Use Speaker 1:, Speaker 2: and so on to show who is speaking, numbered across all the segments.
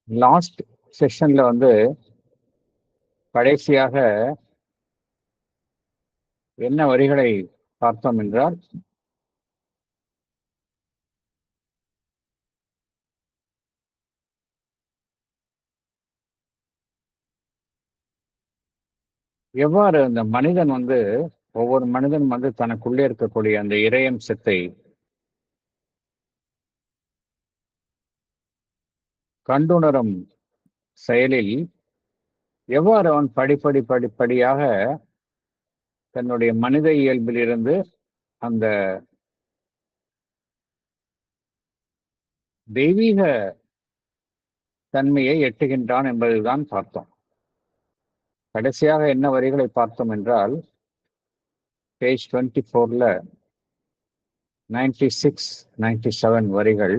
Speaker 1: Last செஷன்ல கடைசியாக என்ன வரிகளை பார்த்தோம் என்றால், எவ்வாறு அந்த மனிதன் ஒவ்வொரு மனிதன் தனக்குள்ளே இருக்கக்கூடிய அந்த இறையம்சத்தை கண்டுணரும் செயலில் எவ்வாறு அவன் படிப்படியாக தன்னுடைய மனித இயல்பிலிருந்து அந்த தெய்வீக தன்மையை எட்டுகின்றான் என்பதுதான் பார்த்தோம். கடைசியாக என்ன வரிகளை பார்த்தோம் என்றால், பேஜ் 24ல 96, 97 வரிகள்.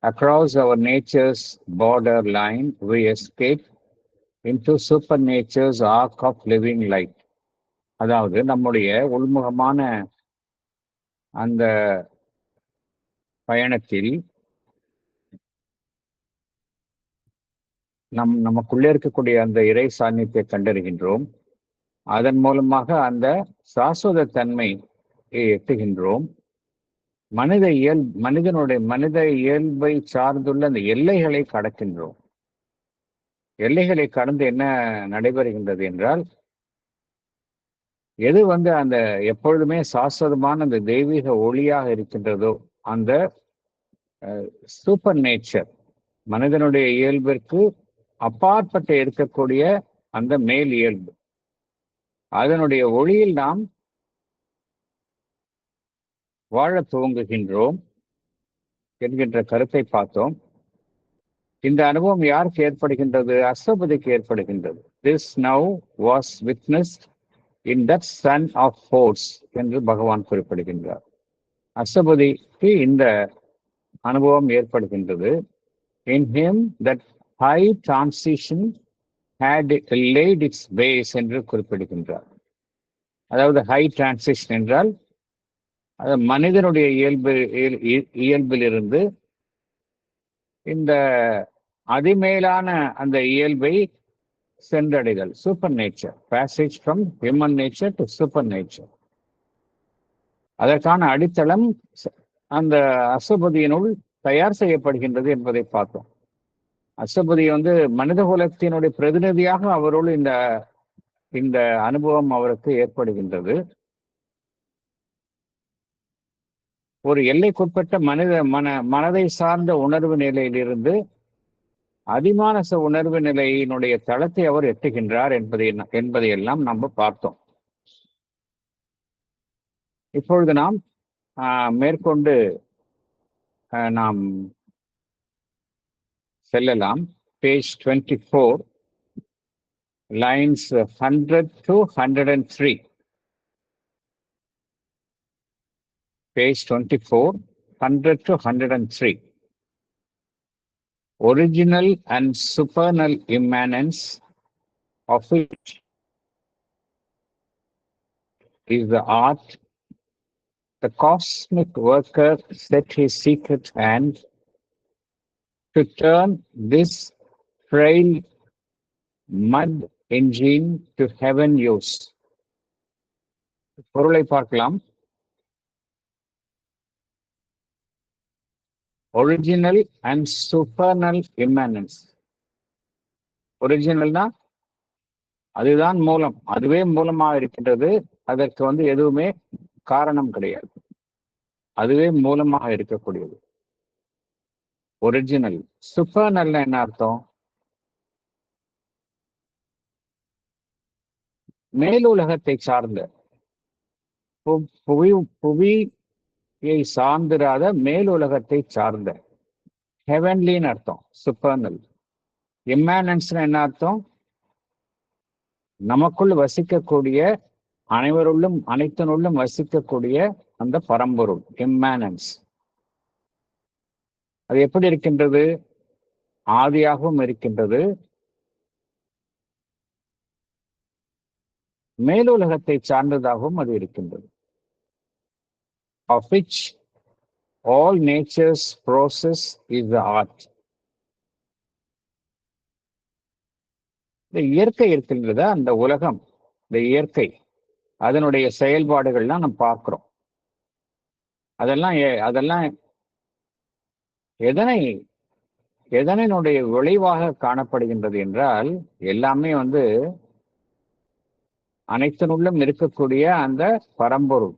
Speaker 1: Across our nature's border line, we escape into supernature's arc of living light. அதாவது நம்முடைய உள்முகமான அந்த பயணத்தில் நமக்குள்ளே இருக்கக்கூடிய அந்த இறை சாநித்தியை கண்டறிகின்றோம். அதன் மூலமாக அந்த சாஸ்வத தன்மையை எட்டுகின்றோம். மனித இயல்பை சார்ந்துள்ள அந்த எல்லைகளை கடக்கின்றோம். எல்லைகளை கடந்து என்ன நடைபெறுகின்றது என்றால், எது அந்த எப்பொழுதுமே சாஸ்வதமான அந்த தெய்வீக ஒளியாக இருக்கின்றதோ, அந்த சூப்பர் நேச்சர், மனிதனுடைய இயல்பிற்கு அப்பாற்பட்டு இருக்கக்கூடிய அந்த மேல் இயல்பு, அதனுடைய ஒளியில் நாம் வாழ துவங்குகின்றோம் என்கின்ற கருத்தை பார்த்தோம். இந்த அனுபவம் யாருக்கு ஏற்படுகின்றது? அஸ்வபதிக்கு ஏற்படுகின்றது. This now was witnessed in that son of force என்று பகவான் குறிப்பிடுகின்றார். அஸ்வபதிக்கு இந்த அனுபவம் ஏற்படுகின்றது. In him that high transition had laid its base என்று குறிப்பிடுகின்றார். அதாவது ஹை டிரான்சிஷன் என்றால் மனிதனுடைய இயல்பிலிருந்து இந்த அதிமேலான அந்த இயல்பை சென்றடைதல், super nature, passage from human nature to super nature. அதற்கான அடித்தளம் அந்த அஸ்வபதியினுள் தயார் செய்யப்படுகின்றது என்பதை பார்த்தோம். அஸ்வபதி மனித குலத்தினுடைய பிரதிநிதியாக அவரோடு இந்த அனுபவம் அவருக்கு ஏற்படுகின்றது. ஒரு எல்லைக்குட்பட்ட மனதை சார்ந்த உணர்வு நிலையிலிருந்து அதிமானச உணர்வு நிலையினுடைய தளத்தை அவர் எட்டுகின்றார் என்பதையெல்லாம் நம்ம பார்த்தோம். இப்பொழுது நாம் மேற்கொண்டு நாம் செல்லலாம். Page 24, lines 100 to 103. Page 24, 100 to 103. Original and supernal immanence of which is the art, the cosmic worker set his secret hand to turn this frail mud engine to heaven use. பொருளை பார்க்கலாம். Original and சூப்பர்னல் இம்மானன்ஸ். ஒரிஜினல்னா அதுதான் மூலம், அதுவே மூலமாக இருக்கின்றது. அதற்கு எதுவுமே காரணம் கிடையாது, அதுவே மூலமாக இருக்கக்கூடியது ஒரிஜினல். சூப்பர்னல் என்ன அர்த்தம்? மேலுலகத்தை சார்ந்த, புவியை சார்ந்திராத மேலுலகத்தை சார்ந்த, ஹெவன்லின்னு அர்த்தம் சூப்பர்னல். இம்மானன்ஸ் என்ன அர்த்தம்? நமக்குள் வசிக்கக்கூடிய, அனைவருள்ளும் அனைத்தினுள்ளும் வசிக்கக்கூடிய அந்த பரம்பொருள் இம்மானன்ஸ். அது எப்படி இருக்கின்றது? ஆதியாகவும் இருக்கின்றது, மேலுலகத்தை சார்ந்ததாகவும் அது இருக்கின்றது. Of which all nature's process is the art. இந்த இயற்கை இருக்கின்றத, அந்த உலகம், இந்த இயற்கை, அதனுடைய செயல்பாடுகள்லாம் நம்ம பார்க்கிறோம். அதெல்லாம் எதனை எதனுடைய விளைவாக காணப்படுகின்றது என்றால், எல்லாமே அனைத்தினுள்ளும் இருக்கக்கூடிய அந்த பரம்பொருள்,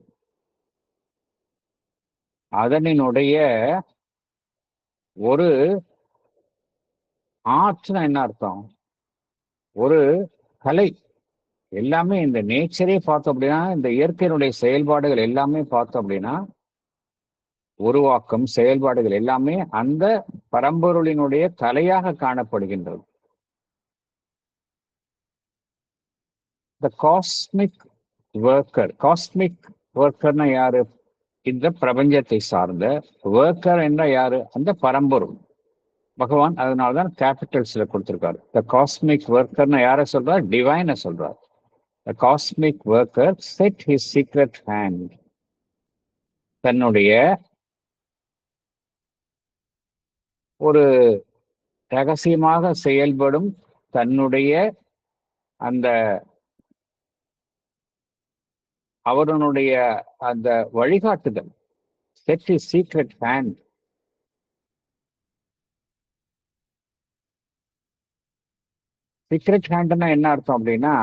Speaker 1: அதனுடைய ஒரு ஆர்ட்னா என்ன அர்த்தம்? ஒரு கலை. எல்லாமே இந்த நேச்சரே பார்த்தோம் அப்படின்னா, இந்த இயற்கையினுடைய செயல்பாடுகள் எல்லாமே பார்த்தோம் அப்படின்னா, உருவாக்கம், செயல்பாடுகள் எல்லாமே அந்த பரம்பொருளினுடைய கலையாக காணப்படுகின்றது. த காஸ்மிக் ஒர்க்கர்னா யாரு? இந்த பிரபஞ்சத்தை சார்ந்த. ஒர்க்கர் என்ற யாரு? அந்த பரம்பொருள் பகவான். அதனாலதான் கேபிட்டல்ஸ்ல கொடுத்திருக்காரு. த காஸ்மிக் ஒர்க்கர்னா யார சொல்றார்? டிவைன சொல்றார். The cosmic worker set his secret hand, தன்னுடைய ஒரு ரகசியமாக செயல்படும் தன்னுடைய அந்த அவருடைய அந்த வழிகாட்டுதல், set his secret hand. Secret ஹேண்ட்னா என்ன அர்த்தம் அப்படின்னா,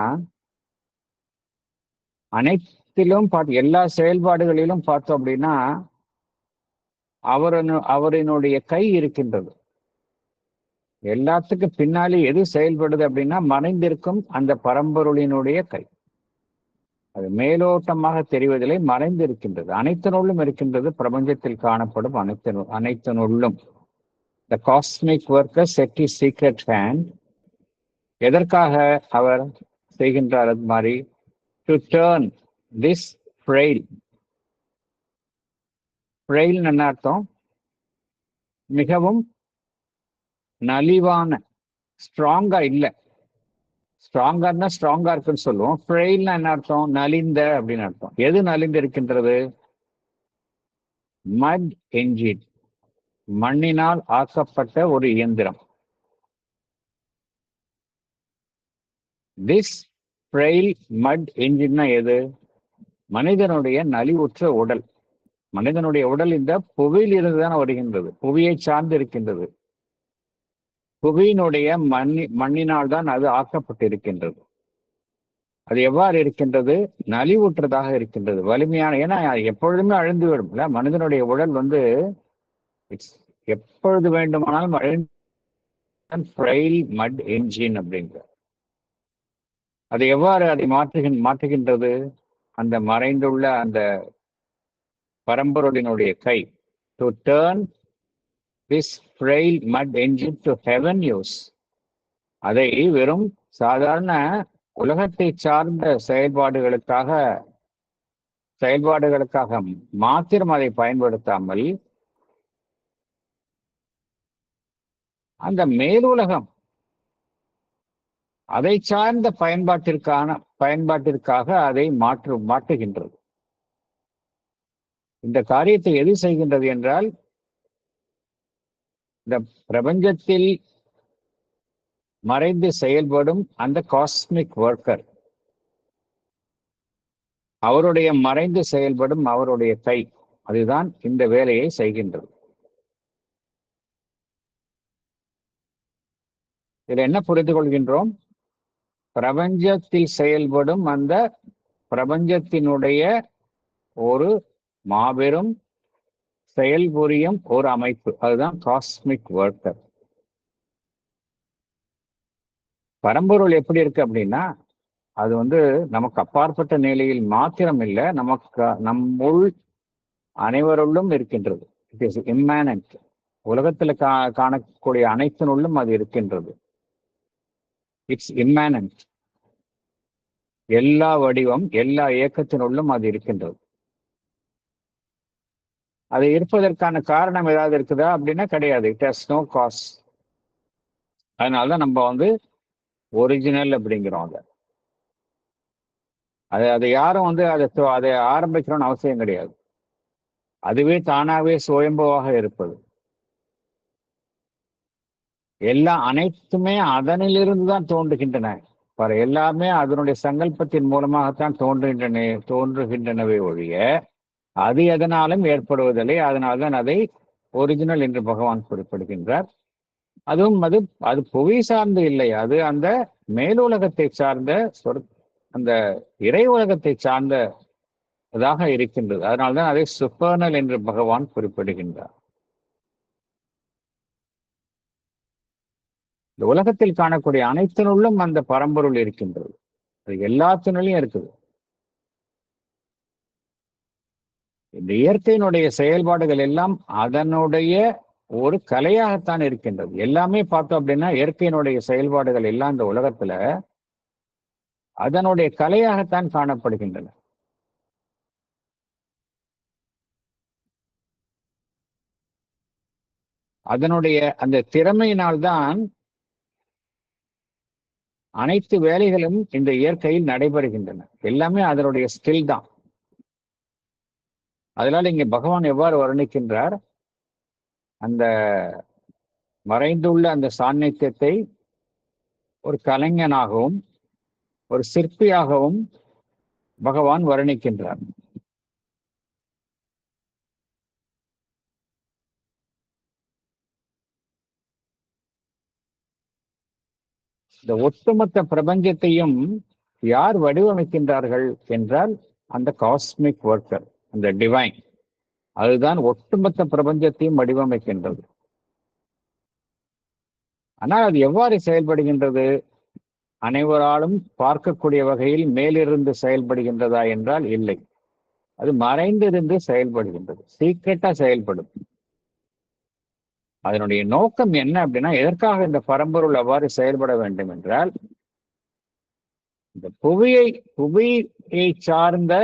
Speaker 1: அனைத்திலும் எல்லா செயல்பாடுகளிலும் பார்த்தோம் அப்படின்னா அவரினுடைய கை இருக்கின்றது. எல்லாத்துக்கும் பின்னாலே எது செயல்படுது அப்படின்னா, மறைந்திருக்கும் அந்த பரம்பொருளினுடைய கை. அது மேலோட்டமாக தெரிவதில்லை, மறைந்திருக்கின்றது. அனைத்தினுள்ளும் இருக்கின்றது. பிரபஞ்சத்தில் காணப்படும் அனைத்தினுள்ளும். The cosmic worker set his secret hand. எதற்காக அவர் செய்கின்றார் அது மாதிரி? To turn this frail. Frail என்ன அர்த்தம்? மிகவும் நலிவான, ஸ்ட்ராங்கா இல்ல. ஸ்ட்ராங்கா இருக்குன்னு சொல்லுவோம். ஃப்ரெயில்னா என்ன அர்த்தம்? நலிந்த அப்படின்னு அர்த்தம். எது நலிந்து இருக்கின்றது? மட் என்ஜின், மண்ணினால் ஆக்கப்பட்ட ஒரு இயந்திரம். திஸ் ஃப்ரெயில் மட் என்ஜின்னா எது? மனிதனுடைய நலிவுற்ற உடல். மனிதனுடைய உடல் இந்த புவியில் இருந்துதான் வருகின்றது, புவியை சார்ந்து இருக்கின்றது. புவியினுடைய மண்ணினால் தான் அது ஆக்கப்பட்டிருக்கின்றது. அது எவ்வாறு இருக்கின்றது? நலிவுற்றதாக இருக்கின்றது, வலிமையான. ஏன்னா எப்பொழுதுமே அழிந்து விடும். மனிதனுடைய உடல் எப்பொழுது வேண்டுமானாலும் அழிந்து. மட் என்ஜின் அப்படிங்கிற அது எவ்வாறு அதை மாற்றுகின்றது? அந்த மறைந்துள்ள அந்த பரம்பொருளினுடைய கை. To turn this frail mud engine to heaven use. அதை வெறும் சாதாரண உலகத்தை சார்ந்த செயல்பாடுகளுக்காக மாத்திரம் அதை பயன்படுத்தாமல், அந்த மேலுலகம் அதை சார்ந்த பயன்பாட்டிற்காக அதை மாற்றுகின்றது. இந்த காரியத்தை எது செய்கின்றது என்றால், இந்த பிரபஞ்சத்தில் மறைந்து செயல்படும் அந்த காஸ்மிக் ஒர்க்கர், அவருடைய மறைந்து செயல்படும் அவருடைய கை, அதுதான் இந்த வேலையை செய்கின்றது. இதில் என்ன புரிந்து கொள்கின்றோம்? பிரபஞ்சத்தில் செயல்படும் அந்த பிரபஞ்சத்தினுடைய ஒரு மாபெரும் செயல்புரியும் ஒரு அமைப்பு, அதுதான் காஸ்மிக் ஒர்க்கர். பரம்பொருள் எப்படி இருக்கு அப்படின்னா, அது நமக்கு அப்பாற்பட்ட நிலையில் மாத்திரம் இல்லை, நம்முள் அனைவருள்ளும் இருக்கின்றது. It is immanent. உலகத்தில் காணக்கூடிய அனைத்தினுள்ளும் அது இருக்கின்றது. It's immanent. எல்லா வடிவம், எல்லா இயக்கத்தினுள்ளும் அது இருக்கின்றது. அது இருப்பதற்கான காரணம் ஏதாவது இருக்குதா அப்படின்னா கிடையாது. It has no cause. அதனாலதான் நம்ம ஒரிஜினல் அப்படிங்கிறோம். அதை யாரும் அதை ஆரம்பிக்கணும்னு அவசியம் கிடையாது. அதுவே தானாகவே சுயம்புவாக இருப்பது. அனைத்துமே அதனிலிருந்து தான் தோன்றுகின்றன. எல்லாமே அதனுடைய சங்கல்பத்தின் மூலமாகத்தான் தோன்றுகின்றனவே ஒழிய அது எதனாலும் ஏற்படுவதில்லை. அதனால்தான் அதை ஒரிஜினல் என்று பகவான் குறிப்பிடுகின்றார். அதுவும் அது புவி சார்ந்து இல்லை, அது அந்த மேலுலகத்தை சார்ந்த அந்த இறை உலகத்தை சார்ந்ததாக இருக்கின்றது. அதனால்தான் அதை சுப்பர்னல் என்று பகவான் குறிப்பிடுகின்றார். இந்த உலகத்தில் காணக்கூடிய அனைத்தினுள்ளும் அந்த பரம்பொருள் இருக்கின்றது. அது எல்லாத்தினுள்ளும் இருக்குது. இந்த இயற்கையினுடைய செயல்பாடுகள் எல்லாம் அதனுடைய ஒரு கலையாகத்தான் இருக்கின்றது. எல்லாமே பார்த்தோம் அப்படின்னா இயற்கையினுடைய செயல்பாடுகள் எல்லாம் இந்த உலகத்துல அதனுடைய கலையாகத்தான் காணப்படுகின்றன. அதனுடைய அந்த திறமையினால்தான் அனைத்து வேலைகளும் இந்த இயற்கையில் நடைபெறுகின்றன. எல்லாமே அதனுடைய ஸ்கில் தான். அதனால இங்க பகவான் எவ்வாறு வர்ணிக்கின்றார், அந்த மறைந்துள்ள அந்த சாநித்தியத்தை ஒரு கலைஞனாகவும் ஒரு சிற்பியாகவும் பகவான் வர்ணிக்கின்றார். இந்த ஒட்டுமொத்த பிரபஞ்சத்தையும் யார் வடிவமைக்கின்றார்கள் என்றால் அந்த காஸ்மிக் ஒர்க்கர், அந்த டிவைன். அதுதான் ஒட்டுமொத்த பிரபஞ்சத்தையும் வடிவமைக்கின்றது. ஆனால் அது எவ்வாறு செயல்படுகின்றது? அனைவராலும் பார்க்கக்கூடிய வகையில் மேலிருந்து செயல்படுகின்றதா என்றால் இல்லை. அது மறைந்திருந்து செயல்படுகின்றது, சீக்கிரட்டா செயல்படும். அதனுடைய நோக்கம் என்ன அப்படின்னா, எதற்காக இந்த பரம்பொருள் அவ்வாறு செயல்பட வேண்டும் என்றால், இந்த புவியை சார்ந்த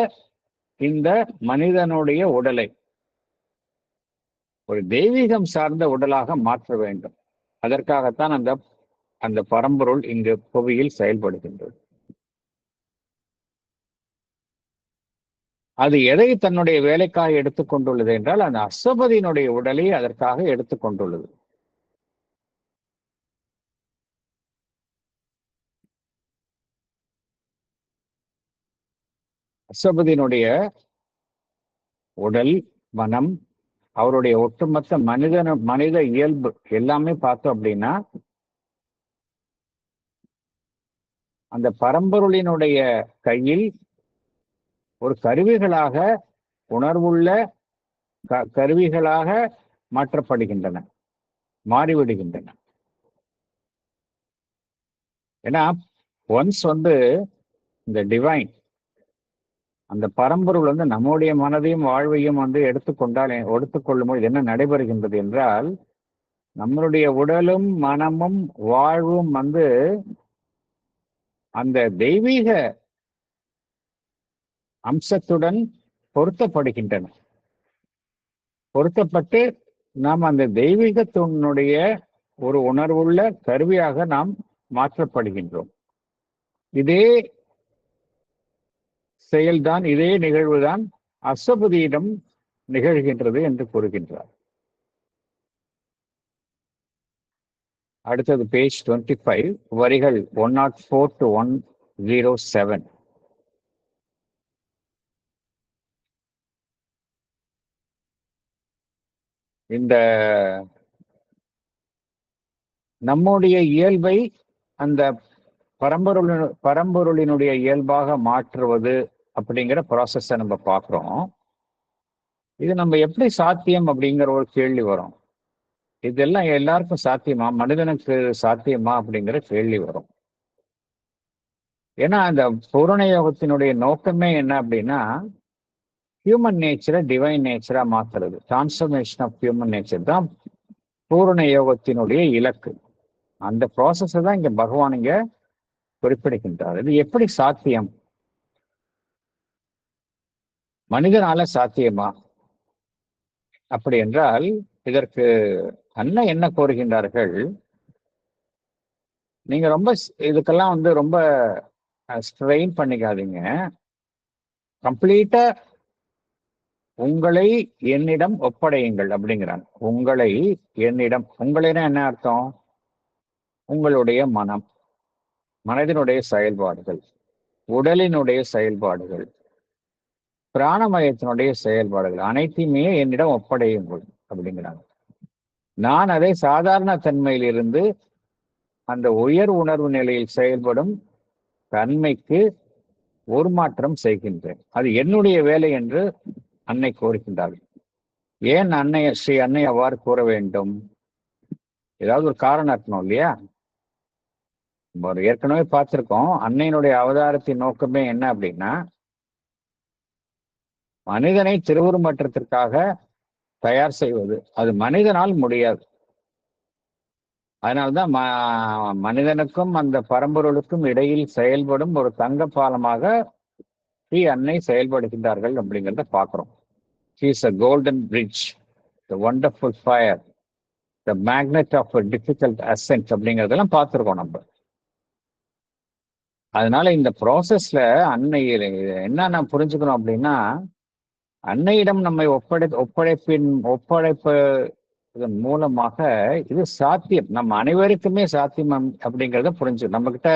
Speaker 1: இந்த மனிதனுடைய உடலை ஒரு தெய்வீகம் சார்ந்த உடலாக மாற்ற வேண்டும். அதற்காகத்தான் அந்த பரம்பொருள் இங்கு புவியில் செயல்படுகின்றது. அது எதை தன்னுடைய வேலைக்காக எடுத்துக்கொண்டுள்ளது என்றால், அந்த அஸ்வபதியினுடைய உடலை அதற்காக எடுத்துக்கொண்டுள்ளது. அஸ்வபதியினுடைய உடல், மனம், அவருடைய ஒட்டுமொத்த மனித இயல்பு எல்லாமே பார்த்தோம் அப்படின்னா அந்த பரம்பொருளினுடைய கையில் ஒரு கருவிகளாக, உணர்வுள்ள கருவிகளாக மாற்றப்படுகின்றன, மாறிவிடுகின்றன. ஏன்னா ஒன்ஸ் இந்த டிவைன், அந்த பரம்பொருள் நம்முடைய மனதையும் வாழ்வையும் எடுத்துக்கொள்ளும் போது என்ன நடைபெறுகின்றது என்றால், நம்மளுடைய உடலும் மனமும் வாழ்வும் அந்த தெய்வீக அம்சத்துடன் பொருத்தப்படுகின்றன. பொருத்தப்பட்டு நாம் அந்த தெய்வீகத்தினுடைய ஒரு உணர்வுள்ள கருவியாக நாம் மாற்றப்படுகின்றோம். இதே செயல்தான், இதே நிகழ்வுதான் அஸ்வபதியிடம் நிகழ்கின்றது என்று கூறுகின்றார். அடுத்தது பேஜ் 25, வரிகள் 104 to 107. இந்த நம்முடைய இயல்பை அந்த பரம்பொருளினுடைய இயல்பாக மாற்றுவது அப்படிங்கிற ப்ராசஸை நம்ம பார்க்கிறோம். இது நம்ம எப்படி சாத்தியம் அப்படிங்கிற ஒரு கேள்வி வரும். இதெல்லாம் எல்லாருக்கும் சாத்தியமா, மனிதனுக்கு சாத்தியமா அப்படிங்கிற கேள்வி வரும். ஏன்னா அந்த பூரண யோகத்தினுடைய நோக்கமே என்ன அப்படின்னா, ஹியூமன் நேச்சரை டிவைன் நேச்சரா மாத்துறது. டிரான்ஸ்ஃபர்மேஷன் ஆஃப் ஹியூமன் நேச்சர் தான் பூரண யோகத்தினுடைய இலக்கு. அந்த ப்ராசஸை தான் இங்க பகவான் இங்க குறிப்பிடுகின்றார். இது எப்படி சாத்தியம்? மனிதனால சாத்தியமா? அப்படி என்றால் இதற்கு அண்ணன் என்ன கோருகின்றார்கள், நீங்க ரொம்ப இதுக்கெல்லாம் ரொம்ப ஸ்ட்ரெயின் பண்ணிக்காதீங்க. கம்ப்ளீட்டா உங்களை என்னிடம் ஒப்படையுங்கள் அப்படிங்கிறாங்க. உங்களை என்னிடம், உங்களைனா என்ன அர்த்தம்? உங்களுடைய மனம், மனதினுடைய செயல்பாடுகள், உடலினுடைய செயல்பாடுகள், பிராணமயத்தினுடைய செயல்பாடுகள் அனைத்தையுமே என்னிடம் ஒப்படையுங்கள் அப்படிங்கிறாங்க. நான் அதை சாதாரண தன்மையிலிருந்து அந்த உயர் உணர்வு நிலையில் செயல்படும் தன்மைக்கு உருமாற்றம் செய்கின்றேன். அது என்னுடைய வேலை என்று அன்னை கோருகின்றார்கள். ஏன் ஸ்ரீ அன்னை அவ்வாறு கூற வேண்டும்? ஏதாவது ஒரு காரணம் இருக்கணும் இல்லையா? ஏற்கனவே பார்த்திருக்கோம், அன்னையினுடைய அவதாரத்தின் நோக்கமே என்ன அப்படின்னா, மனிதனை திருவுருமாற்றத்திற்காக தயார் செய்வது. அது மனிதனால் முடியாது. அதனால்தான் மனிதனுக்கும் அந்த பரம்பொருளுக்கும் இடையில் செயல்படும் ஒரு தங்க பாலமாக ஸ்ரீ அன்னை செயல்படுகின்றார்கள் அப்படிங்கிறத பார்க்கிறோம். She is a golden bridge, the wonderful fire, the magnet of a difficult ascent அப்படிங்கிறதெல்லாம் பார்த்துருக்கோம் நம்ம. அதனால இந்த ப்ராசஸ்ல அன்னை என்ன நான் புரிஞ்சுக்கணும் அப்படின்னா, அன்னையிடம் நம்மை ஒப்படைப்பதன் மூலமாக இது சாத்தியம், நம்ம அனைவருக்குமே சாத்தியம் அப்படிங்கிறத புரிஞ்சு. நம்ம கிட்ட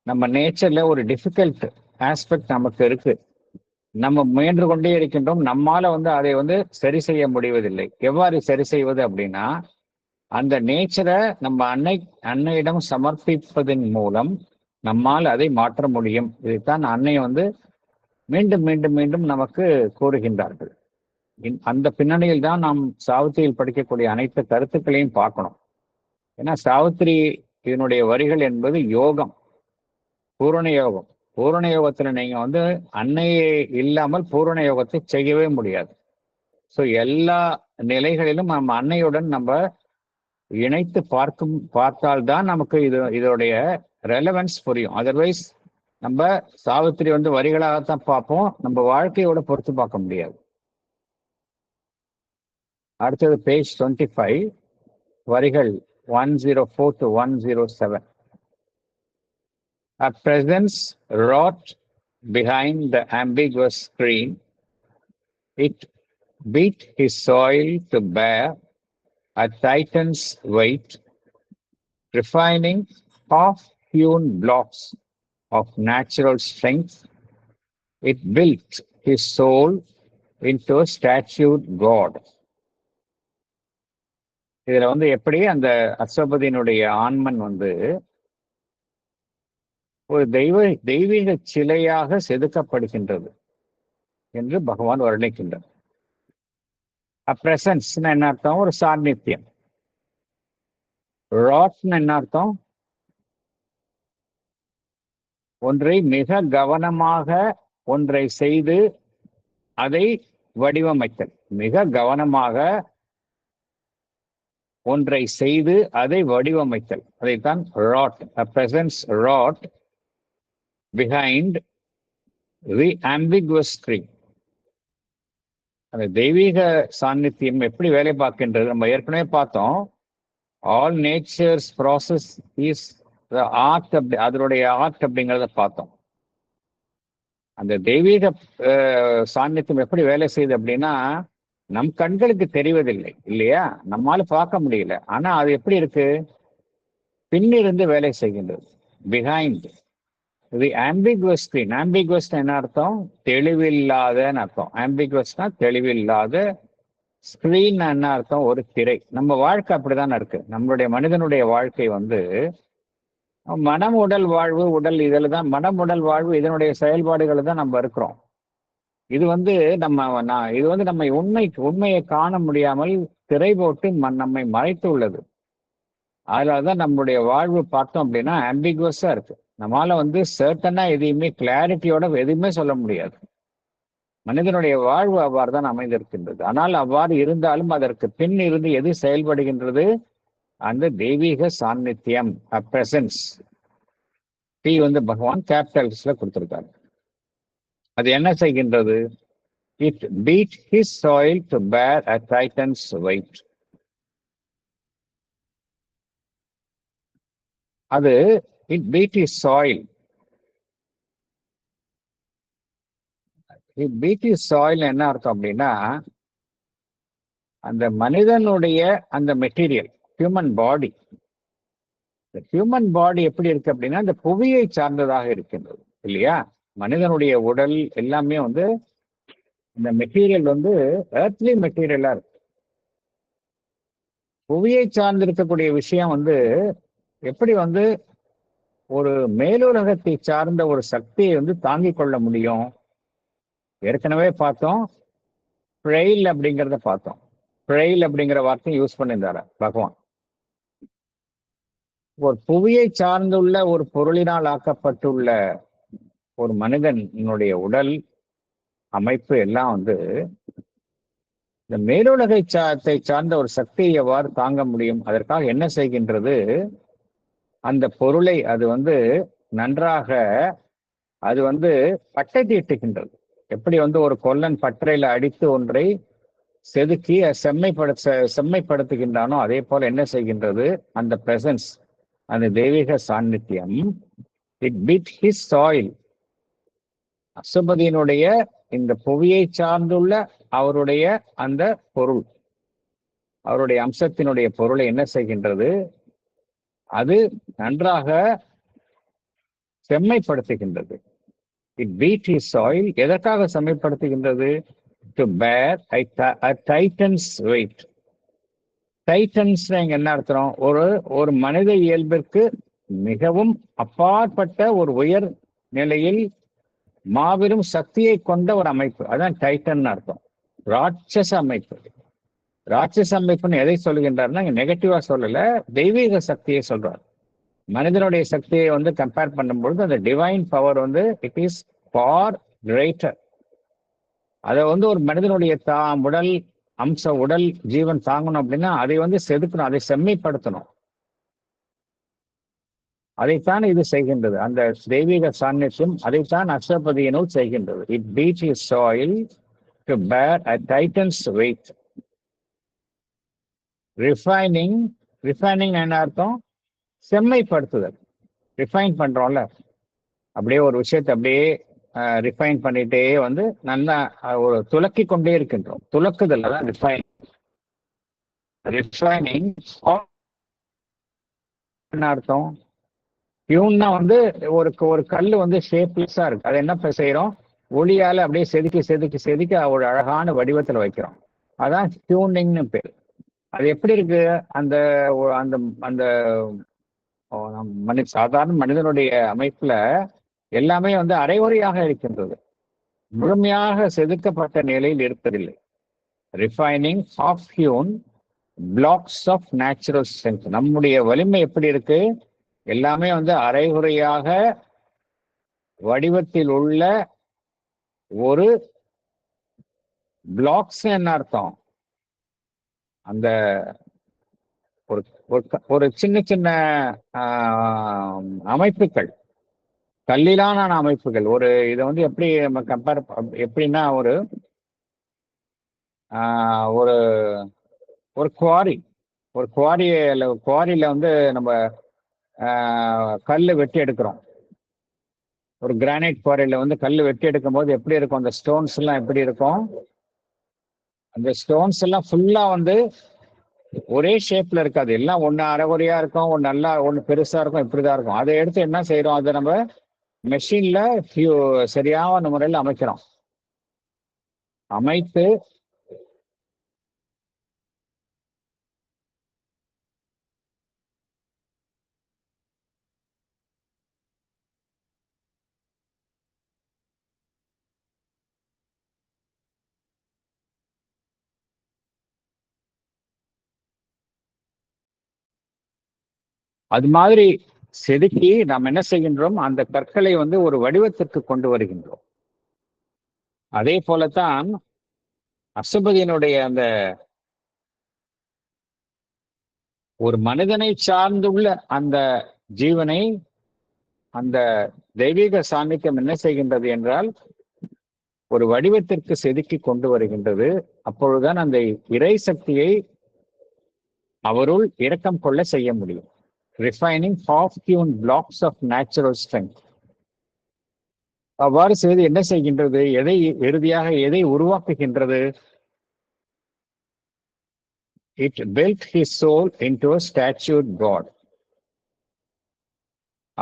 Speaker 1: நம்ம நேச்சர்ல ஒரு டிஃபிகல்ட் ஆஸ்பெக்ட் நமக்கு இருக்கு, நம்ம முயன்று கொண்டே இருக்கின்றோம். நம்மால அதை சரி செய்ய முடிவதில்லை. எவ்வாறு சரி செய்வது அப்படின்னா, அந்த நேச்சரை நம்ம அன்னையிடம் சமர்ப்பிப்பதன் மூலம் நம்மால் அதை மாற்ற முடியும். இதைத்தான் அன்னை மீண்டும் மீண்டும் மீண்டும் நமக்கு கூறுகின்றார்கள். அந்த பின்னணியில் தான் நாம் சாவித்திரியில் படிக்கக்கூடிய அனைத்து கருத்துக்களையும் பார்க்கணும். ஏன்னா சாவித்திரி இதனுடைய வரிகள் என்பது யோகம், பூரண யோகம். பூரண யோகத்துல நீங்க அன்னையே இல்லாமல் பூரண யோகத்தை செய்யவே முடியாது. ஸோ எல்லா நிலைகளிலும் நம்ம அன்னையுடன் நம்ம இணைத்து பார்த்தால்தான் நமக்கு இதோடைய ரெலவன்ஸ் புரியும். அதர்வைஸ் நம்ம சாவித்திரி வரிகளாகத்தான் பார்ப்போம், நம்ம வாழ்க்கையோட பொறுத்து பார்க்க முடியாது. அடுத்தது பேஜ் 25, வரிகள் 104 to 107. A presence wrought behind the ambiguous screen, it beat his soil to bear a titan's weight, refining half-hewn blocks of natural strength. It built his soul into a statued god. இதுல எப்படி அந்த அஸ்வபதியினுடைய ஆன்மன் ஒரு தெய்வீக சிலையாக செதுக்கப்படுகின்றது என்று பகவான் வர்ணிக்கின்றார். Presence என்ன அர்த்தம்? ஒரு சாநித்தியம். ராட்னு என்ன அர்த்தம்? ஒன்றை மிக கவனமாக ஒன்றை செய்து அதை வடிவமைத்தல். மிக கவனமாக ஒன்றை செய்து அதை வடிவமைத்தல், அதைத்தான் wrought. A presence wrought behind the ambiguous screen. அந்த தெய்வீக சாநித்தியம் எப்படி வேலை பார்க்கின்றது நம்ம ஏற்கனவே பார்த்தோம். All nature's process is the art, அதனுடைய ஆர்ட் அப்படிங்கிறத பார்த்தோம். அந்த தெய்வீக சாநித்தியம் எப்படி வேலை செய்யுது அப்படின்னா, நம் கண்களுக்கு தெரிவதில்லை இல்லையா, நம்மால பார்க்க முடியல. ஆனா அது எப்படி இருக்கு? பின்னிருந்து வேலை செய்கின்றது. Behind the ambiguous screen. Ambiguous என்ன அர்த்தம்? தெளிவில்லாதன்னு அர்த்தம். ஆம்பிகுவஸ்னா தெளிவில்லாத. ஸ்கிரீன் என்ன அர்த்தம்? ஒரு திரை. நம்ம வாழ்க்கை அப்படிதான் இருக்கு. நம்மளுடைய மனிதனுடைய வாழ்க்கை மனம் உடல் வாழ்வு, உடல் இதில் தான் மனம் உடல் வாழ்வு, இதனுடைய செயல்பாடுகள் தான் நம்ம இருக்கிறோம். இது நம்ம உண்மையை காண முடியாமல் திரை போட்டு நம்மை மறைத்து உள்ளது. அதனாலதான் நம்மளுடைய வாழ்வு பார்த்தோம் அப்படின்னா ஆம்பிகுவஸா இருக்கு. நம்மளால சர்டனா எதையுமே கிளாரிட்டியோட எதுவுமே சொல்ல முடியாது. மனிதனுடைய வாழ்வு அவ்வாறு தான் அமைந்திருக்கின்றது. ஆனால் அவ்வாறு இருந்தாலும் அதற்கு பின் இருந்து எது செயல்படுகின்றது? அந்த தெய்வீக சாநித்தியம், பிரசன்ஸ். டி பகவான் கேபிட்டல்ஸ்ல கொடுத்திருக்காரு. அது என்ன செய்கின்றது? It beat his soil to bear a titan's weight. அது it beat his soil. It beat his soil என்ன அர்த்தம் அப்படின்னா, அந்த மனிதனுடைய அந்த material, human body, human body எப்படி இருக்கு அப்படின்னா இந்த புவியை சார்ந்ததாக இருக்கின்றது இல்லையா? மனிதனுடைய உடல் எல்லாமே வந்து இந்த மெட்டீரியல் வந்து எர்த்லி மெட்டீரியலா இருக்கு. புவியை சார்ந்து இருக்கக்கூடிய விஷயம் வந்து எப்படி வந்து ஒரு மேலுலகத்தை சார்ந்த ஒரு சக்தியை வந்து தாங்கிக் கொள்ள முடியும்? ஏற்கனவே பார்த்தோம், பிரெயில் அப்படிங்கிறத பார்த்தோம். பிரெயில் அப்படிங்கிற வார்த்தையை யூஸ் பண்ணியிருந்தாரு பகவான். ஒரு புவியை சார்ந்துள்ள ஒரு பொருளினால் ஆக்கப்பட்டுள்ள ஒரு மனிதனுடைய உடல் அமைப்பு எல்லாம் வந்து இந்த மேலுலகை சார்ந்த ஒரு சக்தியை எவ்வாறு தாங்க முடியும்? அதற்காக என்ன செய்கின்றது? அந்த பொருளை அது வந்து நன்றாக அது வந்து பட்டை தீட்டுகின்றது. எப்படி வந்து ஒரு கொல்லன் பட்டறையில அடித்து ஒன்றை செதுக்கி செம்மைப்படுத்துகின்றானோ அதே போல என்ன செய்கின்றது? அந்த பிரசன்ஸ், அந்த தெய்வீக சாநித்தியம், இட் பிட் ஹிஸ் சாயில். அசுபதியினுடைய இந்த புவியை சார்ந்துள்ள அவருடைய அந்த பொருள், அவருடைய அம்சத்தினுடைய பொருளை என்ன செய்கின்றது? அது நன்றாக செம்மைப்படுத்துகின்றது. It beat his soil. எதற்காக செம்மைப்படுத்துகின்றது? To bear a titan's weight. Titans என்ன அர்த்தம்? ஒரு மனித இயல்பிற்கு மிகவும் அப்பாற்பட்ட ஒரு உயர் நிலையில் மாபெரும் சக்தியை கொண்ட ஒரு அமைப்பு, அதான் டைட்டன் அர்த்தம். ராட்சச அமைப்பு. ராட்சச அமைப்புன்னு எதை சொல்லுகின்றார்னா நெகட்டிவா சொல்லல, தெய்வீக சக்தியை சொல்றார். மனிதனுடைய சக்தியை வந்து கம்பேர் பண்ணும்பொழுது அந்த டிவைன் பவர் வந்து இட் இஸ் ஃபார் கிரேட்டர். அதை வந்து ஒரு மனிதனுடைய உடல் உடல் ஜீவன் தாங்கணும் அப்படின்னா அதை வந்து செதுக்கணும், அதை செம்மைப்படுத்தணும். அதைத்தான் இது செய்கின்றது. அந்த தெய்வீக சாநித்தியம் அதைத்தான் அஷ்டபதியினுள் செய்கின்றது. It beat his soil to bear a titan's weight. Refining. Refining என்ன அர்த்தம்? செம்மைப்படுத்துதல். ரிஃபைன் பண்றோம்ல, அப்படியே ஒரு விஷயத்தை அப்படியே ரிஃபைன் பண்ணிட்டே வந்து நல்லா ஒரு துலக்கி கொண்டே இருக்கின்றோம். துலக்குதல் தான் ரிஃபைன். ரிஃபைனிங் என்ன அர்த்தம்? டியூன்னா வந்து ஒரு கல் வந்து ஷேப்லெஸ்ஸா இருக்கு, அதை என்ன செய்யறோம்? ஒளியால அப்படியே செதுக்கி செதுக்கி செதுக்கி ஒரு அழகான வடிவத்துல வைக்கிறோம். அதான் டியூனிங்னு பேர். அது எப்படி இருக்கு? அந்த அந்த அந்த சாதாரண மனிதனுடைய அமைப்புல எல்லாமே வந்து அரைகுறையாக இருக்கின்றது, முழுமையாக செதுக்கப்பட்ட நிலையில் இருப்பதில்லை. Refining of hewn blocks of natural strength. நம்முடைய வலிமை எப்படி இருக்கு? எல்லாமே வந்து அரைகுறையாக வடிவத்தில் உள்ள ஒரு பிளாக்ஸ். என்ன அர்த்தம்? அந்த ஒரு சின்ன சின்ன அமைப்புகள், கல்லிலான அமைப்புகள். ஒரு இதை வந்து எப்படி நம்ம கம்பேர் எப்படின்னா ஒரு ஒரு ஒரு குவாரி, ஒரு குவாரியில வந்து நம்ம கல் வெட்டி எடுக்கிறோம். ஒரு கிரானைட் குவாரியில வந்து கல் வெட்டி எடுக்கும் போது எப்படி இருக்கும்? அந்த ஸ்டோன்ஸ் எல்லாம் எப்படி இருக்கும்? அந்த ஸ்டோன்ஸ் எல்லாம் ஃபுல்லா வந்து ஒரே ஷேப்ல இருக்காது, எல்லாம் ஒண்ணு அரைகுறையா இருக்கும், ஒன்னு நல்லா ஒண்ணு பெருசா இருக்கும், இப்படிதான் இருக்கும். அதை எடுத்து என்ன செய்யறோம்? அதை நம்ம மெஷின்ல சரியான முறையில் அமைக்கிறோம். அமைத்து அது மாதிரி செதுக்கி நாம் என்ன செய்கின்றோம்? அந்த கற்களை வந்து ஒரு வடிவத்திற்கு கொண்டு வருகின்றோம். அதே போலத்தான் அசுபதியினுடைய அந்த ஒரு மனிதனை சார்ந்துள்ள அந்த ஜீவனை அந்த தெய்வீக சாநித்தியம் என்ன செய்கின்றது என்றால் ஒரு வடிவத்திற்கு செதுக்கி கொண்டு வருகின்றது. அப்பொழுதுதான் அந்த இறை சக்தியை அவருள் இரக்கம் கொள்ள செய்ய முடியும். Refining half-hewn blocks of natural strength. அவ்வாறு செய்து என்ன செய்கின்றது? இறுதியாக எதை உருவாக்குகின்றது? It built his soul into a statued God.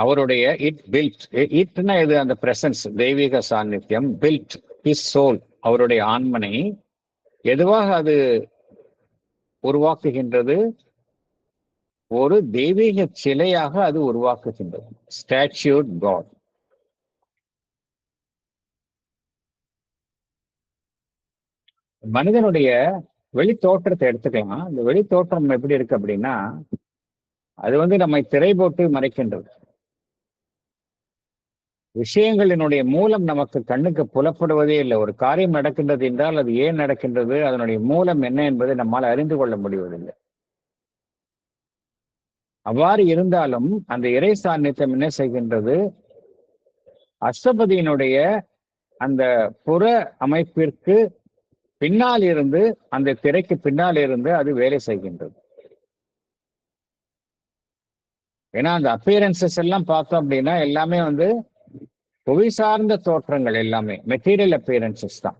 Speaker 1: அவருடைய இட் பில்ட், இட்னா இது அந்த பிரசன்ஸ், தெய்வீக சாநித்தியம், பில்ட் ஹிஸ் சோல், அவருடைய ஆன்மனை எதுவாக அது உருவாக்குகின்றது? ஒரு தெய்வீக சிலையாக அது உருவாக்குகின்றது. ஸ்டாச்சுட் காட். மனிதனுடைய வெளி தோற்றத்தை எடுத்துக்கலாம். இந்த வெளி தோற்றம் எப்படி இருக்கு அப்படின்னா, அது நம்மை திரை போட்டு மறைக்கின்றது. விஷயங்களினுடைய மூலம் நமக்கு கண்ணுக்கு புலப்படுவதே இல்லை. ஒரு காரியம் நடக்கின்றது என்றால் அது ஏன் நடக்கின்றது, அதனுடைய மூலம் என்ன என்பதை நம்மால் அறிந்து கொள்ள முடிவதில்லை. அவ்வாறு இருந்தாலும் அந்த இறை சாநித்தியம் என்ன செய்கின்றது? அஷ்டபதியினுடைய அந்த புற அமைப்பிற்கு பின்னால் இருந்து, அந்த திரைக்கு பின்னால் இருந்து அது வேலை செய்கின்றது. ஏன்னா அந்த அப்பியரன்சஸ் எல்லாம் பார்த்தோம் அப்படின்னா எல்லாமே புவி சார்ந்த தோற்றங்கள், எல்லாமே மெட்டீரியல் அப்பியரன்சஸ் தான்.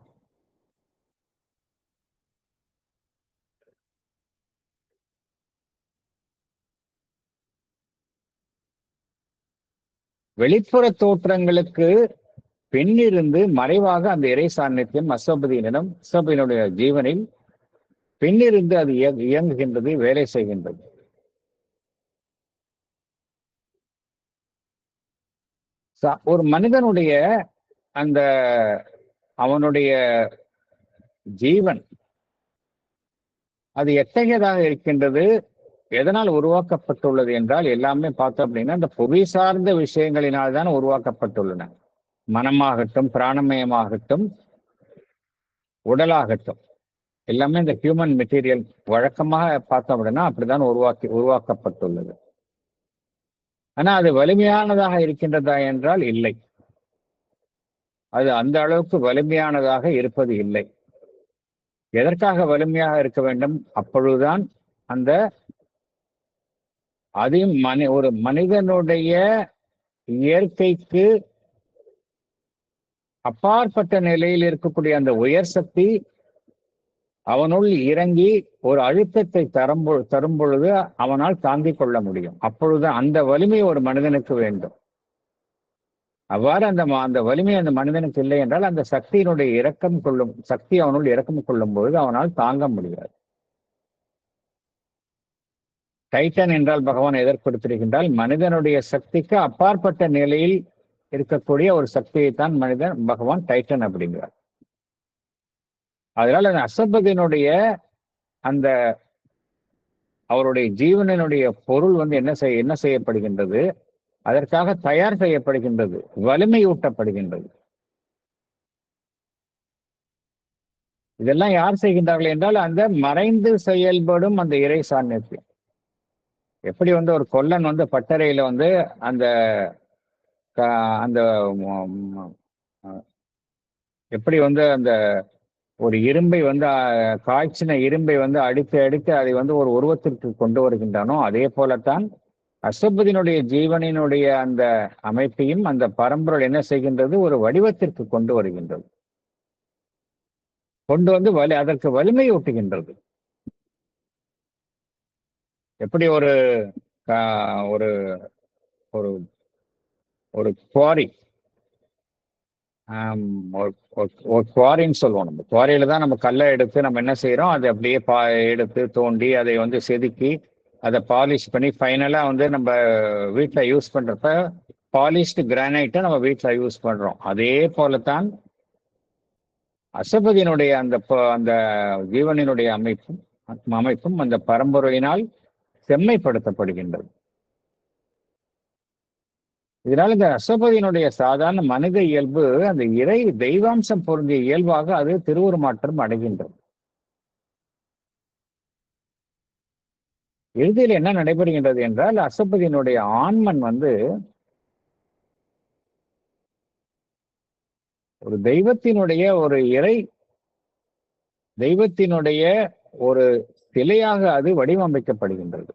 Speaker 1: வெளிப்புற தோற்றங்களுக்கு பின்னிருந்து மறைவாக அந்த இறை சாநித்தியம் அசோபதியினிடம், அசோபதியினுடைய ஜீவனில் பின்னிருந்து அது இயங்குகின்றது, வேலை செய்கின்றது. ஒரு மனிதனுடைய அந்த அவனுடைய ஜீவன் அது எத்தகையதாக இருக்கின்றது, எதனால் உருவாக்கப்பட்டுள்ளது என்றால் எல்லாமே பார்த்தோம் அப்படின்னா இந்த புவி சார்ந்த விஷயங்களினால் தான் உருவாக்கப்பட்டுள்ளன. மனமாகட்டும், பிராணமயமாகட்டும், உடலாகட்டும், எல்லாமே இந்த ஹியூமன் மெட்டீரியல் வழக்கமாக பார்த்தோம் அப்படின்னா அப்படிதான் உருவாக்கப்பட்டுள்ளது. ஆனா அது வலிமையானதாக இருக்கின்றதா என்றால் இல்லை. அது அந்த அளவுக்கு வலிமையானதாக இருப்பது இல்லை. எதற்காக வலிமையாக இருக்க வேண்டும்? அப்பொழுதுதான் அந்த அதையும் ஒரு மனிதனுடைய இயற்கைக்கு அப்பாற்பட்ட நிலையில் இருக்கக்கூடிய அந்த உயர் சக்தி அவனுள் இறங்கி ஒரு அழுத்தத்தை தரும் பொழுது அவனால் தாங்கிக் கொள்ள முடியும். அப்பொழுது அந்த வலிமை ஒரு மனிதனுக்கு வேண்டும். அவ்வாறு அந்த வலிமை அந்த மனிதனுக்கு இல்லை என்றால் அந்த சக்தியினுடைய இரக்கம் கொள்ளும் சக்தி அவனுள் இரக்கம் கொள்ளும் பொழுது அவனால் தாங்க முடியாது. டைட்டன் என்றால் பகவான் எதற்கொடுத்திருக்கின்றால் மனிதனுடைய சக்திக்கு அப்பாற்பட்ட நிலையில் இருக்கக்கூடிய ஒரு சக்தியைத்தான் பகவான் டைட்டன் அப்படிங்கிறார். அதனால அந்த அசபதியினுடைய அந்த அவருடைய ஜீவனினுடைய பொருள் என்ன செய்யப்படுகின்றது? அதற்காக தயார் செய்யப்படுகின்றது, வலிமையூட்டப்படுகின்றது. இதெல்லாம் யார் செய்கின்றார்கள் என்றால் அந்த மறைந்து செயல்படும் அந்த இறை சாநித்தியம். எப்படி ஒரு கொல்லன் பட்டறையில அந்த அந்த எப்படி அந்த ஒரு இரும்பை காய்ச்சின இரும்பை அடித்து அடித்து அதை ஒரு உருவத்திற்கு கொண்டு வருகின்றானோ, அதே போலத்தான் அசபதியினுடைய ஜீவனினுடைய அந்த அமைப்பையும் அந்த பரம்பொருள் என்ன செய்கின்றது? ஒரு வடிவத்திற்கு கொண்டு வருகின்றது. கொண்டு அதற்கு வலிமையூட்டுகின்றது. எப்படி ஒரு ஒரு ஒரு ஒரு குவாரி, ஒரு குவாரின்னு சொல்லுவோம். நம்ம குவாரியில தான் நம்ம கல்லை எடுத்து நம்ம என்ன செய்யறோம், அதை அப்படியே எடுத்து தோண்டி அதை செதுக்கி அதை பாலிஷ் பண்ணி ஃபைனலா நம்ம வீட்டுல யூஸ் பண்றப்ப பாலிஷ்டு கிரானைட்டை நம்ம வீட்டுல யூஸ் பண்றோம். அதே போலத்தான் அசபதியினுடைய அந்த ஜீவனினுடைய அமைப்பும் அந்த பரம்பரையினால் செம்மைப்படுத்தப்படுகின்றது. இதனால இந்த அசபதியினுடைய சாதாரண மனித இயல்பு அந்த தெய்வாம்சம் பொருந்திய இயல்பாக அது திருவுருமாற்றம் அடைகின்றது. இறுதியில் என்ன நடைபெறுகின்றது என்றால் அசபதியினுடைய ஆன்மன் ஒரு தெய்வத்தினுடைய தெய்வத்தினுடைய ஒரு சிலையாக அது வடிவமைக்கப்படுகின்றது.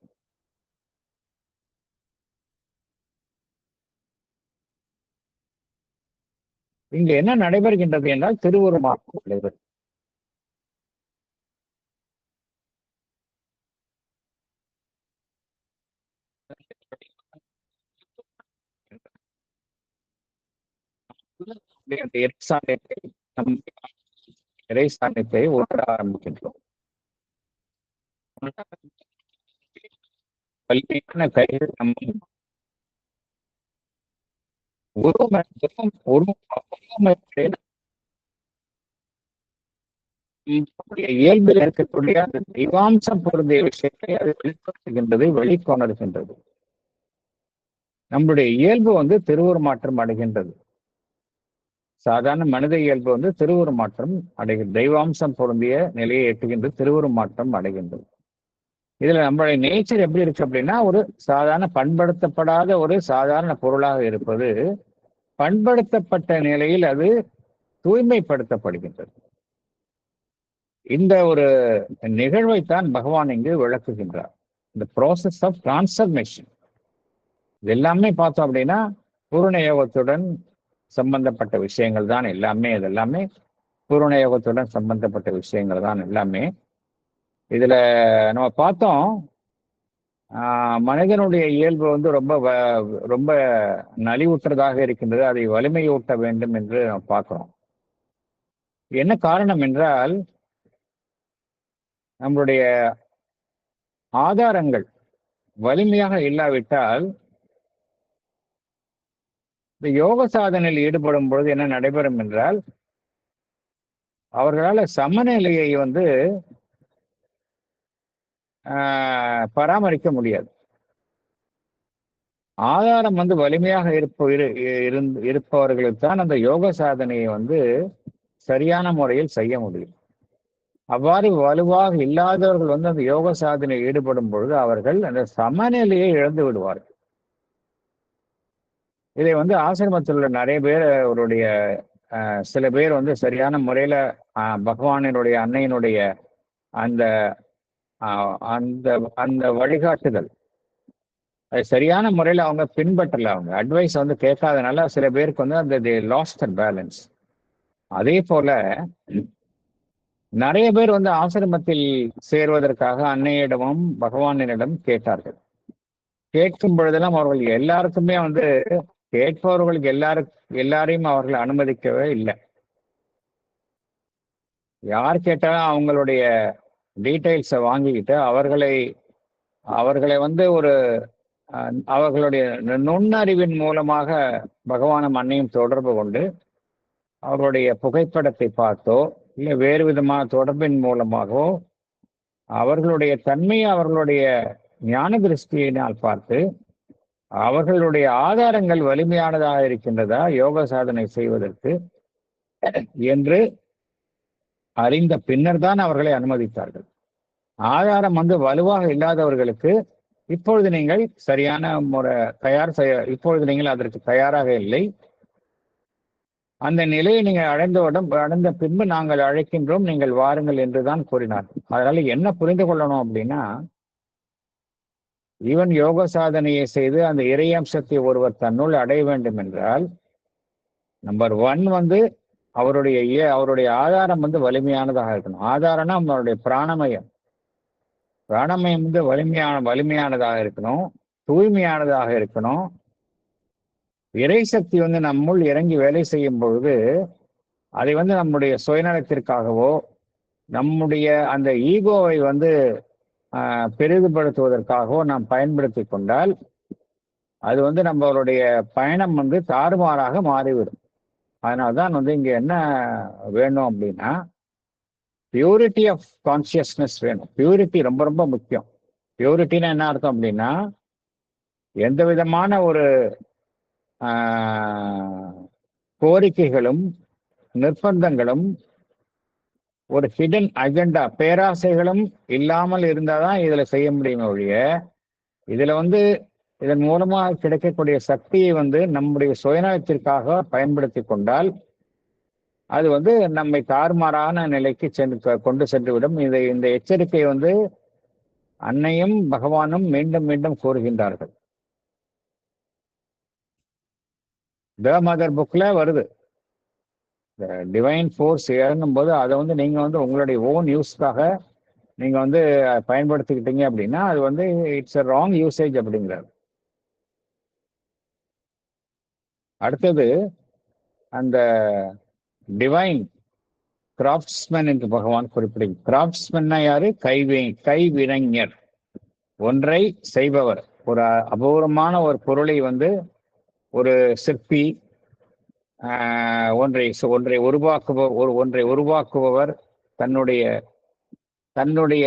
Speaker 1: இங்கு என்ன நடைபெறுகின்றது என்றால் திருவுருமாற்றம் நடைபெறும். அந்த இறைசாநியத்தை நம் இறைசாநியத்தை உணர ஆரம்பிக்கின்றோம். வலிமையான கைகள் நம்ம இயல்பில் இருக்கக்கூடிய அந்த தெய்வாம்சம் பொருந்திய விஷயத்தை அது வெளிப்படுத்துகின்றது, வெளிக்கொணர்கின்றது. நம்முடைய இயல்பு வந்து திருவுருமாற்றம் அடைகின்றது. சாதாரண மனித இயல்பு வந்து திருவுருமாற்றம் அடைகின்றது. தெய்வாம்சம் பொருந்திய நிலையை எட்டுகின்றது, திருவுருமாற்றம் அடைகின்றது. இதுல நம்மளுடைய நேச்சர் எப்படி இருக்கு அப்படின்னா, ஒரு சாதாரண பண்படுத்தப்படாத ஒரு சாதாரண பொருளாக இருப்பது பண்படுத்தப்பட்ட நிலையில் அது தூய்மைப்படுத்தப்படுகின்றது. இந்த ஒரு நிகழ்வைத்தான் பகவான் இங்கு விளக்குகின்றார். இந்த ப்ராசஸ் ஆஃப் டிரான்ஸ்ஃபர்மேஷன். இது எல்லாமே பார்த்தோம் அப்படின்னா பூரண யோகத்துடன் சம்பந்தப்பட்ட விஷயங்கள் தான் எல்லாமே. இது எல்லாமே பூரண யோகத்துடன் சம்பந்தப்பட்ட விஷயங்கள் தான் எல்லாமே. இதுல நம்ம பார்த்தோம், மனிதனுடைய இயல்பு வந்து ரொம்ப நலிவுற்றதாக இருக்கின்றது. அதை வலிமையூட்ட வேண்டும் என்று நாம் பார்க்கிறோம். என்ன காரணம் என்றால், நம்மளுடைய ஆதாரங்கள் வலிமையாக இல்லாவிட்டால் இந்த யோக சாதனையில் ஈடுபடும் பொழுது என்ன நடைபெறும் என்றால், அவர்களால் சமநிலையை வந்து பராமரிக்க முடியாது. ஆதாரம் வந்து வலிமையாக இருப்பவர்களுக்கு தான் அந்த யோக சாதனையை வந்து சரியான முறையில் செய்ய முடியும். அவ்வாறு வலுவாக இல்லாதவர்கள் வந்து அந்த யோக சாதனையில் ஈடுபடும் பொழுது அவர்கள் அந்த சமநிலையை இழந்து விடுவார்கள். இதை வந்து ஆசிரமத்தில் உள்ள நிறைய பேர் அவருடைய சில பேர் வந்து சரியான முறையில பகவானினுடைய அன்னையினுடைய அந்த அந்த அந்த வழிகாட்டுதல் அது சரியான முறையில் அவங்க பின்பற்றல. அவங்க அட்வைஸ் வந்து கேட்காதனால சில பேருக்கு வந்து அந்த லாஸ்ட் பேலன்ஸ். அதே போல நிறைய பேர் வந்து ஆசிரமத்தில் சேர்வதற்காக அன்னையிடமும் பகவானிடம் கேட்டார்கள். கேட்கும் பொழுதெல்லாம் அவர்கள் எல்லாருக்குமே வந்து கேட்பவர்களுக்கு எல்லாரையும் அவர்கள் அனுமதிக்கவே இல்லை. யார் கேட்டாலும் அவங்களுடைய டீட்டெயில்ஸை வாங்கிக்கிட்டு அவர்களை வந்து ஒரு அவர்களுடைய நுண்ணறிவின் மூலமாக பகவானும் அன்னையும் தொடர்பு கொண்டு அவர்களுடைய புகைப்படத்தை பார்த்தோ இல்லை வேறு விதமான தொடர்பின் மூலமாகவோ அவர்களுடைய தன்மையை அவர்களுடைய ஞான திருஷ்டியினால் பார்த்து அவர்களுடைய ஆதாரங்கள் வலிமையானதாக இருக்கின்றதா யோக சாதனை செய்வதற்கு என்று அறிந்த பின்னர் தான் அவர்களை அனுமதித்தார்கள். ஆதாரம் வந்து வலுவாக இல்லாதவர்களுக்கு இப்பொழுது நீங்கள் சரியான முறை இப்பொழுது நீங்கள் அதற்கு தயாராக இல்லை, அந்த நிலையை நீங்கள் அடைந்த பின்பு நாங்கள் அழைக்கின்றோம், நீங்கள் வாருங்கள் என்றுதான் கூறினார். அதனால என்ன புரிந்து கொள்ளணும் அப்படின்னா, ஈவன் யோக சாதனையை செய்து அந்த இறையம்சத்தை ஒருவர் தன்னுள் அடைய வேண்டும் என்றால் நம்பர் 1 வந்து அவருடைய ஆதாரம் வந்து வலிமையானதாக இருக்கணும். ஆதாரம்னா அவருடைய பிராணமயம் வந்து வலிமையானதாக இருக்கணும், தூய்மையானதாக இருக்கணும். இறைசக்தி வந்து நம்முள் இறங்கி வேலை செய்யும் பொழுது அதை வந்து நம்முடைய சுயநலத்திற்காகவோ நம்முடைய அந்த ஈகோவை வந்து பெரிதுபடுத்துவதற்காகவோ நாம் பயன்படுத்தி கொண்டால் அது வந்து நம்மளுடைய பயணம் வந்து தாறுமாறாக மாறிவிடும். அதனால்தான் வந்து இங்க என்ன வேணும் அப்படின்னா, பியூரிட்டி ஆஃப் கான்சியஸ்னஸ் வேணும். பியூரிட்டி ரொம்ப ரொம்ப முக்கியம். பியூரிட்டின்னா என்ன அர்த்தம் அப்படின்னா, எந்த விதமான ஒரு கோரிக்கைகளும் நிர்பந்தங்களும் ஒரு ஹிடன் அஜெண்டா பேராசைகளும் இல்லாமல் இருந்தாதான் இதுல செய்ய முடியும் ஒழிய, இதுல வந்து இதன் மூலமாக கிடைக்கக்கூடிய சக்தியை வந்து நம்முடைய சுயநலத்திற்காக பயன்படுத்தி கொண்டால் அது வந்து நம்மை தாறுமாறான நிலைக்கு கொண்டு சென்றுவிடும். இந்த எச்சரிக்கை வந்து அன்னையும் பகவானும் மீண்டும் மீண்டும் கூறுகின்றார்கள். த மதர் புக்ல வருது. டிவைன் ஃபோர்ஸ் இறங்கும் போது அதை வந்து நீங்க வந்து உங்களுடைய ஓன் யூஸ்க்காக நீங்க வந்து பயன்படுத்திக்கிட்டீங்க அப்படின்னா அது வந்து இட்ஸ் a ராங் யூசேஜ் அப்படிங்கிறார். அடுத்தது அந்த டிவைன் கிராஃப்ட்ஸ்மேன் என்று பகவான் குறிப்பிடும். கிராஃப்ட்ஸ்மேன்னா யாரு? கைவினைஞர், ஒன்றை செய்பவர். ஒரு அபூர்வமான ஒரு பொருளை ஒரு சிற்பி, ஒன்றை உருவாக்குபவர் தன்னுடைய தன்னுடைய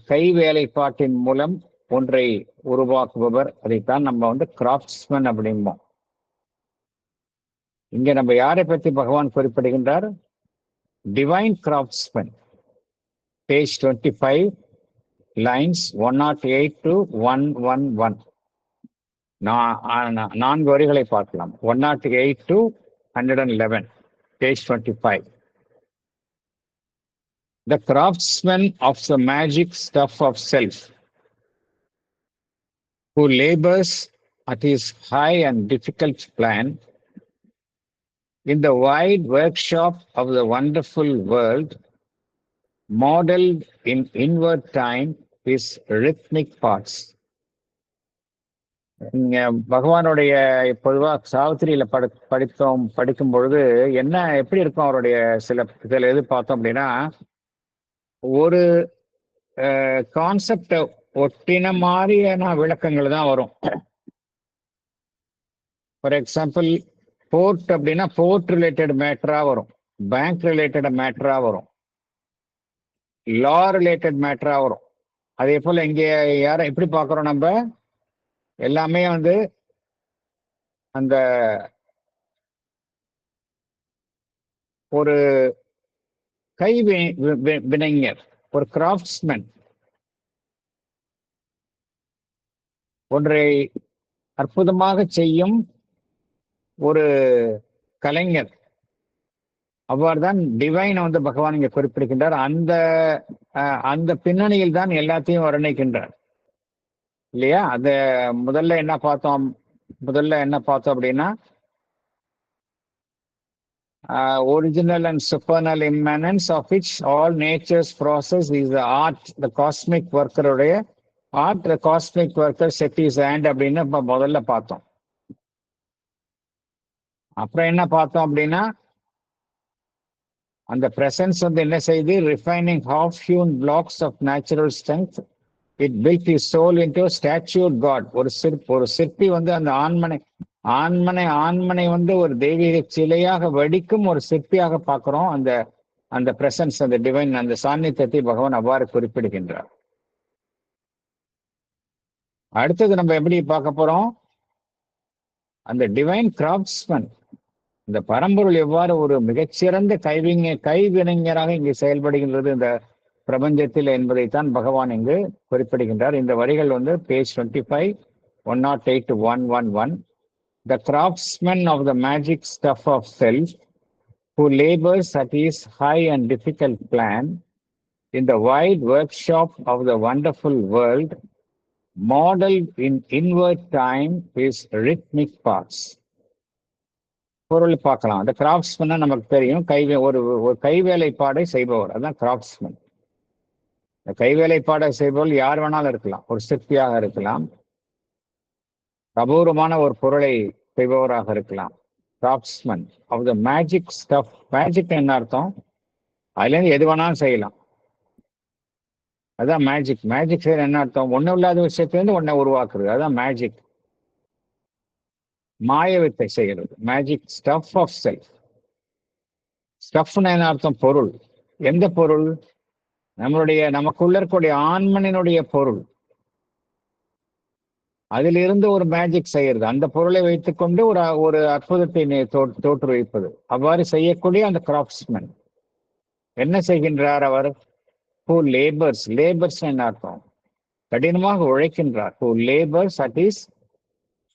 Speaker 1: கை வேலைப்பாட்டின் மூலம் ஒன்றை உருவாக்குபவர். அதைத்தான் நம்ம கிராஃப்ட்ஸ்மேன் அப்படிம்போம். இங்க நம்ம யாரை பற்றி பகவான் குறிப்பிடுகின்றார்? Divine craftsmen. Page 25, lines 108 to 111. 4 வரிகளை பார்க்கலாம். 108 to 111, page 25. The craftsman of the magic stuff of self, who labors at his high and difficult plan in the wide workshop of the wonderful world, modeled in inward time his rhythmic parts. பகவானுடைய பொதுவாக சாவித்திரியில படிக்கும் பொழுது எப்படி இருக்கும் அவருடைய சில எது பார்த்தோம் அப்படின்னா, ஒரு கான்செப்ட ஒட்டின மாதிரியான விளக்கங்கள் தான் வரும். ஃபார் எக்ஸாம்பிள், போர்ட் அப்படின்னா போர்ட் ரிலேட்டட் மேட்டரா வரும், பேங்க் ரிலேட்டட் மேட்டரா வரும், லா ரிலேட்டட் மேட்டரா வரும். அதே போல இங்க யாரை எப்படி பார்க்கிறோம்? நம்ம எல்லாமே அந்த ஒரு வினைஞர், ஒரு கிராஃப்ட்ஸ்மேன், ஒன்றை அற்புதமாக செய்யும் ஒரு கலைஞர். அவ்வாறுதான் டிவைன் பகவான் இங்க குறிப்பிடுகின்றார். அந்த பின்னணியில் தான் எல்லாத்தையும் வர்ணிக்கின்றார் இல்லையா? அத முதல்ல என்ன பார்த்தோம் அப்படின்னா, original and supernal immanence of which all nature's process is the art, the cosmic worker உடைய art, the cosmic worker set his hand அப்படின்னு முதல்ல பார்த்தோம். அப்புறம் என்ன பார்த்தோம் அப்படின்னா, அந்த பிரசன்ஸ் என்ன செய்து, refining half-hewn blocks of natural strength, it built his soul into a statued God. ஒரு சிற்பி அந்த ஆண்மனை ஒரு தெய்வீக சிலையாக வடிக்கும் ஒரு சிற்பியாக பார்க்கிறோம். அந்த பிரசன்ஸ், அந்த டிவைன், அந்த சாநித்தியத்தை பகவான் அவ்வாறு குறிப்பிடுகின்றார். அடுத்தது நம்ம எப்படி பார்க்க போறோம்? அந்த டிவைன் கிராஃப்ட்ஸ்மேன், இந்த பரம்பொருள் எவ்வாறு ஒரு மிகச்சிறந்த கைவினைஞராக இங்கு செயல்படுகின்றது இந்த பிரபஞ்சத்தில் என்பதைத்தான் பகவான் இங்கு குறிப்பிடுகின்றார். இந்த வரிகள் page 25, 108 to 111. The craftsman of the magic stuff of self, who labors at his high and difficult plan in the wide workshop of the wonderful world, modeled in inward time his rhythmic parts. பொருள் பார்க்கலாம். அந்த craftsmen நமக்கு தெரியும், ஒரு கைவேலைப்பாடை செய்பவர், அதான் craftsmen. கைவேலைப்பாடை செய்பவர் யார் வேணாலும் இருக்கலாம். ஒரு சிற்பியாக இருக்கலாம், அபூர்வமான ஒரு பொருளை செய்பவராக இருக்கலாம். Craftsman of the magic stuff. Magic என்ன அர்த்தம்? அதுல இருந்து எது வேணாலும் செய்யலாம், அதான் மேஜிக். மேஜிக் செய்யற என்ன அர்த்தம்? ஒண்ணு இல்லாத விஷயத்திலிருந்து ஒன்னை உருவாக்குறது, அதான் மேஜிக். மாயவித்தை செய்கிறது, மேஜிக் ஸ்டஃப் ஆஃப் செல்ஃப். ஸ்டஃப்னா என்ன அர்த்தம்? பொருள். எந்த பொருள்? நமக்குள்ள இருக்கக்கூடிய ஆண்மனினுடைய பொருள். அதிலிருந்து ஒரு மேஜிக் செய்யறது, அந்த பொருளை வைத்துக்கொண்டு ஒரு அற்புதத்தை தோற்றுவிப்பது. அவ்வாறு செய்யக்கூடிய அந்த கிராஃப்ட்ஸ்மேன் என்ன செய்கின்றார்? அவர் who labors. லேபர்ஸ் என்ன அர்த்தம்? கடினமாக உழைக்கின்றார். who labors at his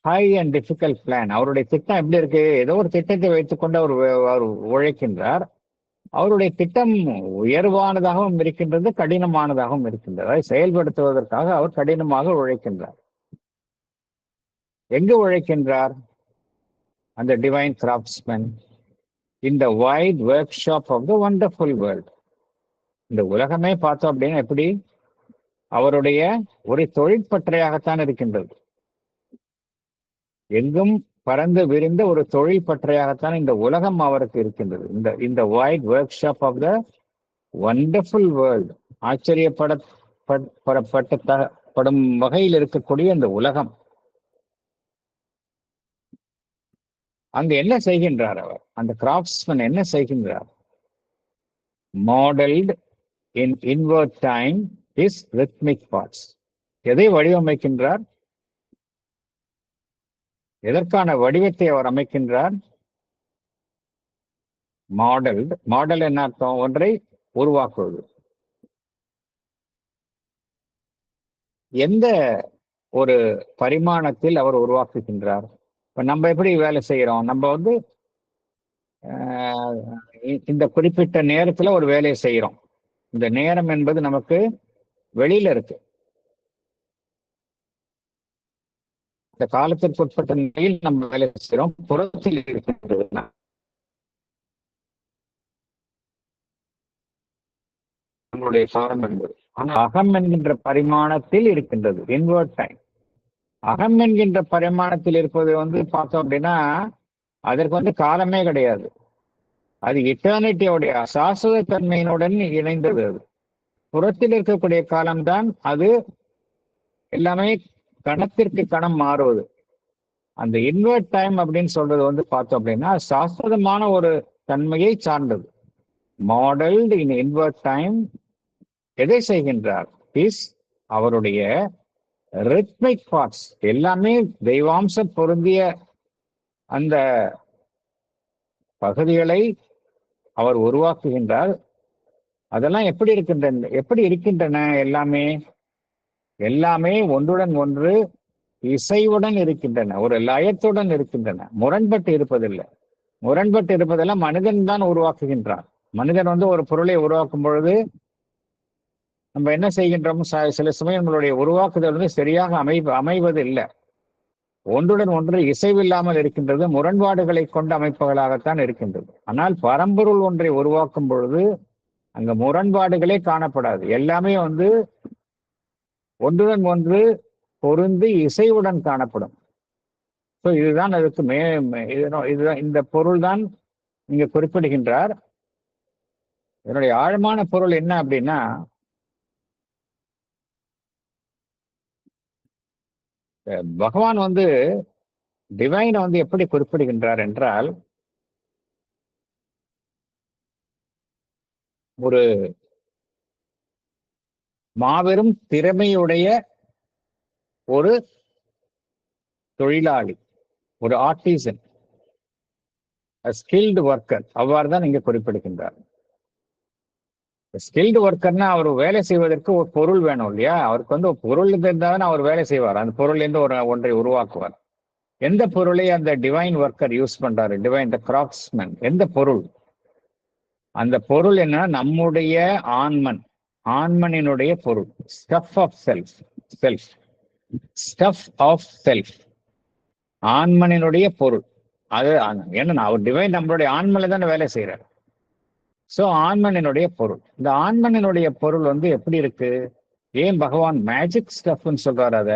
Speaker 1: high and difficult plan. அவருடைய திட்டம் எப்படி இருக்கு? ஏதோ ஒரு திட்டத்தை வைத்துக்கொண்டு அவர் உழைக்கின்றார். அவருடைய திட்டம் உயர்வானதாகவும் இருக்கின்றது, கடினமானதாகவும் இருக்கின்றது. அதை செயல்படுத்துவதற்காக அவர் கடினமாக உழைக்கின்றார். எங்கு உழைக்கின்றார் அந்த divine craftsman? In the wide workshop of the wonderful world. இந்த உலகமே பார்த்தோம் அப்படின்னா எப்படி அவருடைய ஒரு தொழிற்பற்றையாகத்தான் இருக்கின்றது. எங்கும் பறந்து விரிந்த ஒரு தொழில் பற்றையாகத்தான் இந்த உலகம் அவருக்கு இருக்கின்றது. இந்த இந்த wide workshop of the wonderful world, ஆச்சரியப்படும் வகையில் இருக்கக்கூடிய இந்த உலகம். அங்க என்ன செய்கின்றார் அவர்? அந்த கிராஃப்ட்ஸ்மேன் என்ன செய்கின்றார்? Modelled in inward time his rhythmic parts. எதை வடிவமைக்கின்றார்? எதற்கான வடிவத்தை அவர் அமைக்கின்றார்? மாடல் என்ன அர்த்தம்? ஒன்றை உருவாக்குவது. எந்த ஒரு பரிமாணத்தில் அவர் உருவாக்குகின்றார்? இப்ப நம்ம எப்படி வேலை செய்யறோம்? நம்ம வந்து இந்த குறிப்பிட்ட நேரத்துல ஒரு வேலையை செய்யறோம். இந்த நேரம் என்பது நமக்கு வெளியில இருக்கு. இந்த காலத்திற்கு உட்பட்ட நிலையில் நம்ம வேலை செய்யறோம். புறத்தில் இருக்கின்றது நம்மளுடைய காலம் என்பது. ஆனால் அகம் என்கின்ற பரிமாணத்தில் இருக்கின்றது இன்வர்ட் டைம். அகம் என்கின்ற பரிமாணத்தில் இருப்பது வந்து பார்த்தோம் அப்படின்னா அதற்கு வந்து காலமே கிடையாது. அது இட்டர்னிட்டியோடைய சாஸ்வத தன்மையினுடன் இணைந்தது. அது புறத்தில் இருக்கக்கூடிய காலம்தான் அது எல்லாமே கணத்திற்கு கணம் மாறுவது. அந்த இன்வர்ட் டைம் அப்படின்னு சொல்றது வந்து பார்த்தோம் அப்படின்னா சாஸ்வதமான ஒரு தன்மையை சார்ந்தது. மாடல்டு இன் இன்வர்ட் டைம் எதை செய்கின்றார்? அவருடைய ரித்மிக் பார்ட்ஸ் எல்லாமே தெய்வாம்சம் பொருந்திய அந்த பகுதிகளை அவர் உருவாக்குகின்றார். அதெல்லாம் எப்படி இருக்கின்றன? எல்லாமே ஒன்றுடன் ஒன்று இசைவுடன் இருக்கின்றன, ஒரு லயத்துடன் இருக்கின்றன, முரண்பட்டு இருப்பதில்லை. முரண்பட்டு இருப்பதெல்லாம் மனிதன் தான் உருவாக்குகின்றான். மனிதன் வந்து ஒரு பொருளை உருவாக்கும் பொழுது நம்ம என்ன செய்கின்றோம்? சில சமயம் நம்மளுடைய உருவாக்குதல் வந்து சரியாக அமைவது இல்லை. ஒன்றுடன் ஒன்று இசைவில்லாமல் இருக்கின்றது, முரண்பாடுகளை கொண்ட அமைப்புகளாகத்தான் இருக்கின்றது. ஆனால் பரம்பொருள் ஒன்றை உருவாக்கும் பொழுது அங்க முரண்பாடுகளே காணப்படாது. எல்லாமே வந்து ஒன்றுடன் ஒன்று பொருந்தி இசைவுடன் காணப்படும். இதுதான் அதுக்கு இதுதான் இந்த பொருள் தான் இங்க குறிப்பிடுகின்றார். இதனுடைய ஆழமான பொருள் என்ன அப்படின்னா, பகவான் வந்து டிவைனை வந்து எப்படி குறிப்பிடுகின்றார் என்றால், ஒரு மாபெரும் திறமையுடைய ஒரு தொழிலாளி, ஒரு ஆர்டிசன், ஸ்கில்டு ஒர்க்கர், அவ்வாறு தான் இங்க குறிப்பிடுகின்றார். ஸ்கில்டு ஒர்க்கர்னா அவர் வேலை செய்வதற்கு ஒரு பொருள் வேணும் இல்லையா? அவருக்கு வந்து பொருள் இருந்தால் அவர் வேலை செய்வார். அந்த பொருள்லேருந்து ஒன்றை உருவாக்குவார். எந்த பொருளை அந்த டிவைன் ஒர்க்கர் யூஸ் பண்றாரு? டிவைன் த கிராஃப்ட்ஸ்மேன். எந்த பொருள்? அந்த பொருள் என்ன? நம்முடைய ஆன்மனினுடைய பொருள். ஸ்டஃப் ஆஃப் செல்ஃப், ஆன்மனினுடைய பொருள். அது என்ன? அவர் டிவைன் நம்மளுடைய ஆன்மனை தானே வேலை செய்யறாரு. சோ ஆன்மனினுடைய பொருள். இந்த ஆன்மனினுடைய பொருள் வந்து எப்படி இருக்கு? ஏன் பகவான் மேஜிக் ஸ்டஃப்னு சொல்றாரு? அத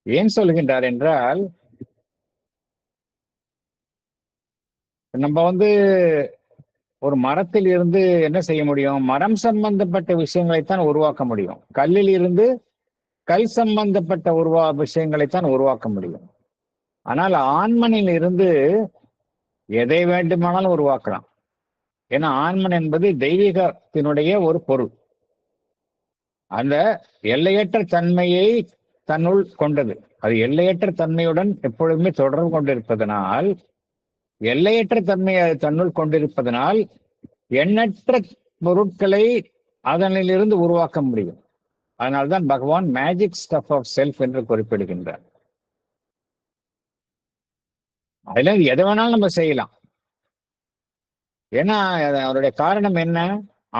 Speaker 1: ஏன் சொல்கின்றார் என்றால், நம்ம வந்து ஒரு மரத்தில் இருந்து என்ன செய்ய முடியும்? மரம் சம்பந்தப்பட்ட விஷயங்களைத்தான் உருவாக்க முடியும். கல்லில் இருந்து கல் சம்பந்தப்பட்ட விஷயங்களைத்தான் உருவாக்க முடியும். ஆனால் ஆன்மனில் இருந்து எதை வேண்டுமானாலும் உருவாக்கலாம். ஏன்னா ஆன்மன் என்பது தெய்வீகத்தினுடைய ஒரு பொருள். அந்த எல்லையற்ற தன்மையை தன்னுள் கொண்டது. அது எல்லையற்ற தன்மையுடன் எப்பொழுதுமே தொடர்பு கொண்டிருப்பதனால், எல்லையற்ற தன்மையை தன்னுள் கொண்டிருப்பதனால் எண்ணற்ற பொருட்களை அதனிலிருந்து உருவாக்க முடியும். அதனால்தான் பகவான் மேஜிக் ஸ்டஃப் ஆஃப் செல்ஃப் என்று குறிப்பிடுகின்றார். அதுல எதை வேணாலும் நம்ம செய்யலாம். ஏன்னா அவருடைய காரணம் என்ன?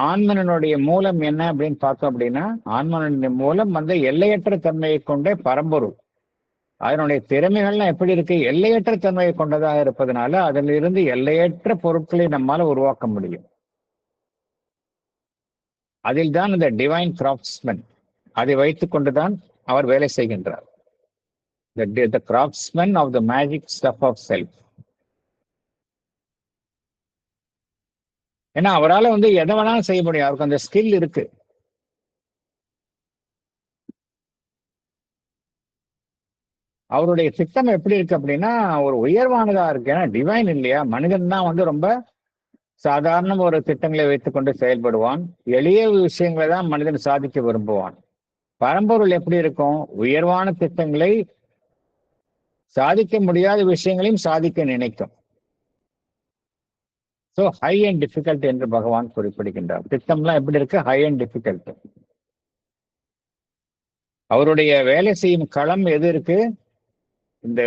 Speaker 1: ஆன்மனுடைய மூலம் என்ன அப்படின்னு பார்த்தோம் அப்படின்னா, ஆன்மனுடைய மூலம் வந்து எல்லையற்ற தன்மையை கொண்ட பரம்பொருள். அதனுடைய திறமைகள்லாம் எப்படி இருக்கு? எல்லையற்ற தன்மையை கொண்டதாக இருப்பதனால அதிலிருந்து எல்லையற்ற பொருட்களை நம்மால உருவாக்க முடியும். அதில் தான் இந்த டிவைன் கிராஃப்ட்ஸ்மேன், அதை வைத்துக் கொண்டுதான் அவர் வேலை செய்கின்றார். the craftsman of the magic stuff of self. ஏன்னா அவரால் வந்து எதை வேணாலும் செய்ய முடியும், அவருக்கு அந்த ஸ்கில் இருக்கு. அவருடைய திட்டம் எப்படி இருக்கு அப்படின்னா ஒரு உயர்வானதா இருக்கு. ஏன்னா டிவைன் இல்லையா, மனிதன் தான் வந்து ரொம்ப சாதாரண ஒரு திட்டங்களை வைத்துக்கொண்டு செயல்படுவான். எளிய விஷயங்களை தான் மனிதன் சாதிக்க விரும்புவான். பரம்பொருள் எப்படி இருக்கும், உயர்வான திட்டங்களை, சாதிக்க முடியாத விஷயங்களையும் சாதிக்க நினைக்கும். ஸோ ஹை அண்ட் டிஃபிகல்ட் என்று பகவான் குறிப்பிடுகின்றார். திட்டம்லாம் எப்படி இருக்கு, ஹை அண்ட் டிஃபிகல்ட். அவருடைய வேலை செய்யும் களம் எது இருக்கு, இந்த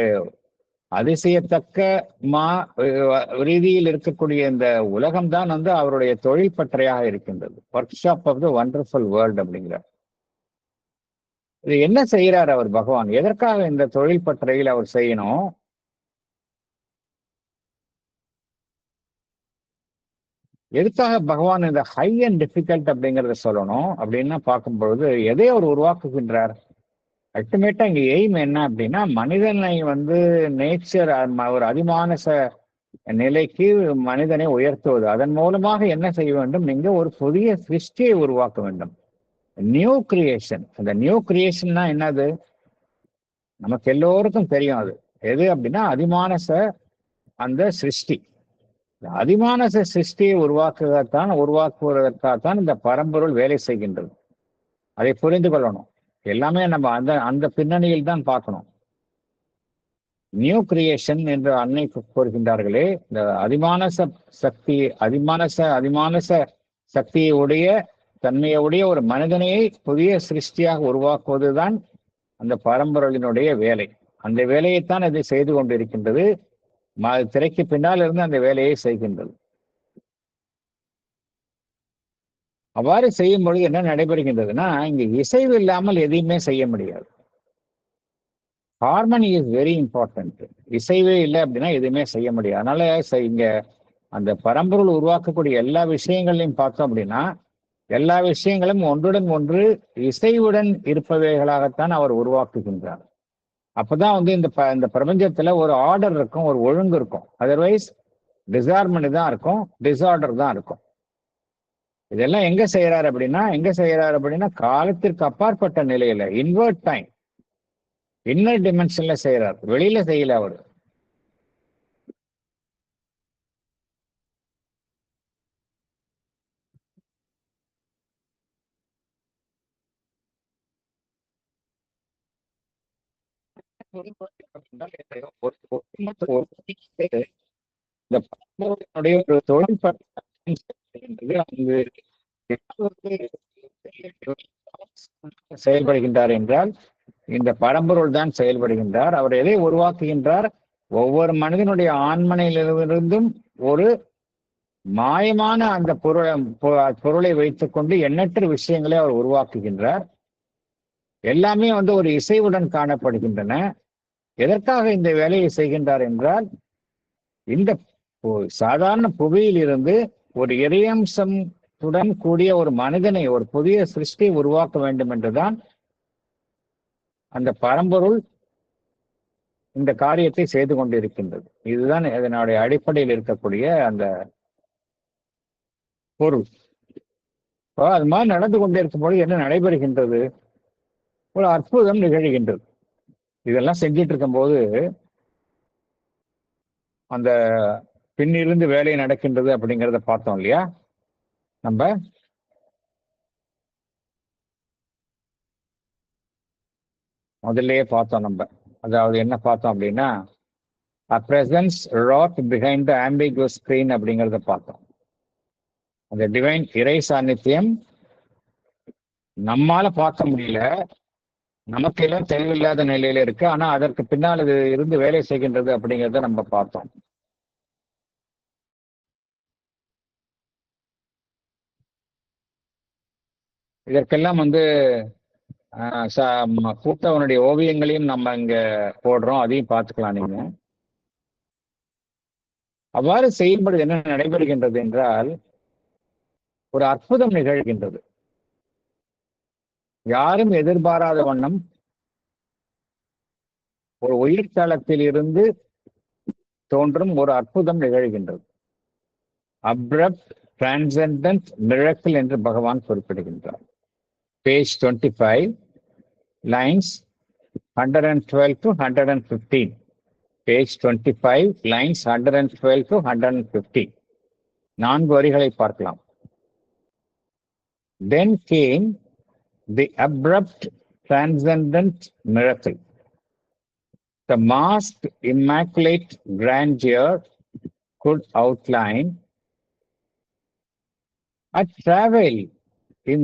Speaker 1: அதிசயத்தக்க ரீதியில் இருக்கக்கூடிய இந்த உலகம்தான் வந்து அவருடைய தொழில் பற்றையாக இருக்கின்றது. Workshop of the wonderful world அப்படிங்கிறார். இது என்ன செய்யறார் அவர் பகவான், எதற்காக இந்த தொழில் பற்றையில் அவர் செய்யணும்? எதுக்காக பகவான் இந்த ஹை அண்ட் டிஃபிகல்ட் அப்படிங்கிறத சொல்லணும் அப்படின்னா பார்க்கும்பொழுது எதை அவர் உருவாக்குகின்றார்? அல்டிமேட்டா இங்க எய்ம் என்ன அப்படின்னா மனிதனை வந்து நேச்சர் ஒரு அதிமானச நிலைக்கு மனிதனை உயர்த்துவது. அதன் மூலமாக என்ன செய்ய வேண்டும், நீங்க ஒரு புதிய சிருஷ்டியை உருவாக்க வேண்டும். New creation. அந்த நியூ கிரியேஷன்னா என்னது, நமக்கு எல்லோருக்கும் தெரியும். அது எது அப்படின்னா அதிமானச அந்த சிருஷ்டி. அதிமானச சிருஷ்டியை உருவாக்குவதற்காகத்தான் இந்த பரம்பொருள் வேலை செய்கின்றது. அதை புரிந்து கொள்ளணும். எல்லாமே நம்ம அந்த அந்த பின்னணியில் தான் பார்க்கணும். நியூ கிரியேஷன் என்று அன்னை கூறுகின்றார்களே, இந்த அதிமானச சக்தி, அதிமானச சக்தியை உடைய தன்மையுடைய ஒரு மனிதனையை புதிய சிருஷ்டியாக உருவாக்குவதுதான் அந்த பரம்பொருளினுடைய வேலை. அந்த வேலையைத்தான் இது செய்து கொண்டிருக்கின்றது. திரைக்கு பின்னால் இருந்து அந்த வேலையை செய்கின்றது. அவ்வாறு செய்யும் பொழுது என்ன நடைபெறுகின்றதுன்னா, இங்க இசைவு இல்லாமல் எதையுமே செய்ய முடியாது. Harmony is very important. இசைவே இல்லை அப்படின்னா எதுவுமே செய்ய முடியாது. அதனால இங்க அந்த பரம்பொருள் உருவாக்கக்கூடிய எல்லா விஷயங்களையும் பார்த்தோம் அப்படின்னா எல்லா விஷயங்களும் ஒன்றுடன் ஒன்று இசைவுடன் இருப்பவைகளாகத்தான் அவர் உருவாக்குகின்றார். அப்பதான் வந்து இந்த பிரபஞ்சத்துல ஒரு ஆர்டர் இருக்கும், ஒரு ஒழுங்கு இருக்கும். அதர்வைஸ் டிசார்மனி தான் இருக்கும், டிசார்டர் தான் இருக்கும். இதெல்லாம் எங்க செய்யறாரு அப்படின்னா காலத்திற்கு அப்பாற்பட்ட நிலையில இன்வெர்ட் டைம், இன்னர் டிமென்ஷன்ல செய்யறாரு, வெளியில செய்யல அவரு. இந்த பரம்பரையினுடைய ஒரு செயல்படுகின்றார் என்றால் இந்த பரம்பொருள் தான் செயல்படுகின்றார். அவர் எதை உருவாக்குகின்றார், ஒவ்வொரு மனிதனுடைய ஆண்மனையிலிருந்தும் ஒரு மாயமான அந்த பொருளை வைத்துக் கொண்டு எண்ணற்ற விஷயங்களை அவர் உருவாக்குகின்றார். எல்லாமே வந்து ஒரு இசைவுடன் காணப்படுகின்றன. எதற்காக இந்த வேலையை செய்கின்றார் என்றால் இந்த சாதாரண புவியில் இருந்து ஒரு இறையம்சத்துடன் கூடிய ஒரு மனிதனை, ஒரு புதிய சிருஷ்டியை உருவாக்க வேண்டும் என்றுதான் அந்த பரம்பொருள் இந்த காரியத்தை செய்து கொண்டிருக்கின்றது. இதுதான் இதனுடைய அடிப்படையில் இருக்கக்கூடிய அந்த பொருள். அது மாதிரி நடந்து கொண்டிருக்கும் பொழுது என்ன நடைபெறுகின்றது, ஒரு அற்புதம் நிகழ்கின்றது. இதெல்லாம் செஞ்சிட்டு இருக்கும் போது அந்த பின்னிருந்து வேலை நடக்கின்றது அப்படிங்கிறத பார்த்தோம் இல்லையா நம்ம. முதல்லயே பார்த்தோம் நம்ம. அதாவது என்ன பார்த்தோம் அப்படின்னா a presence wrought behind the ambiguous screen அப்படிங்கிறத பார்த்தோம். அந்த டிவைன் இறை சாநித்தியம் நம்மால பார்க்க முடியல, நமக்கு எல்லாம் தெளிவில்லாத நிலையில இருக்கு, ஆனா அதற்கு பின்னால் இது இருந்து வேலை செய்கின்றது அப்படிங்கிறத நம்ம பார்த்தோம். இதற்கெல்லாம் வந்து கூட்டவனுடைய ஓவியங்களையும் நம்ம இங்க போடுறோம், அதையும் பார்த்துக்கலாம் நீங்க. அவ்வாறு செய்யும்பொழுது என்ன நடைபெறுகின்றது என்றால் ஒரு அற்புதம் நிகழ்கின்றது. யாரும் எதிர்பாராத வண்ணம் ஒரு உயிர்த்தளத்தில் இருந்து தோன்றும் ஒரு அற்புதம் நிகழ்கின்றது. அப்ரப்ட் டிரான்செண்டன்ட் மிரக்கிள் என்று பகவான் குறிப்பிடுகின்றார். Page 25, lines 112 to 115. Page 25, lines 112 to 115. 4 வரிகளை பார்க்கலாம். Then came the abrupt transcendent miracle. The masked immaculate grandeur could outline a travel in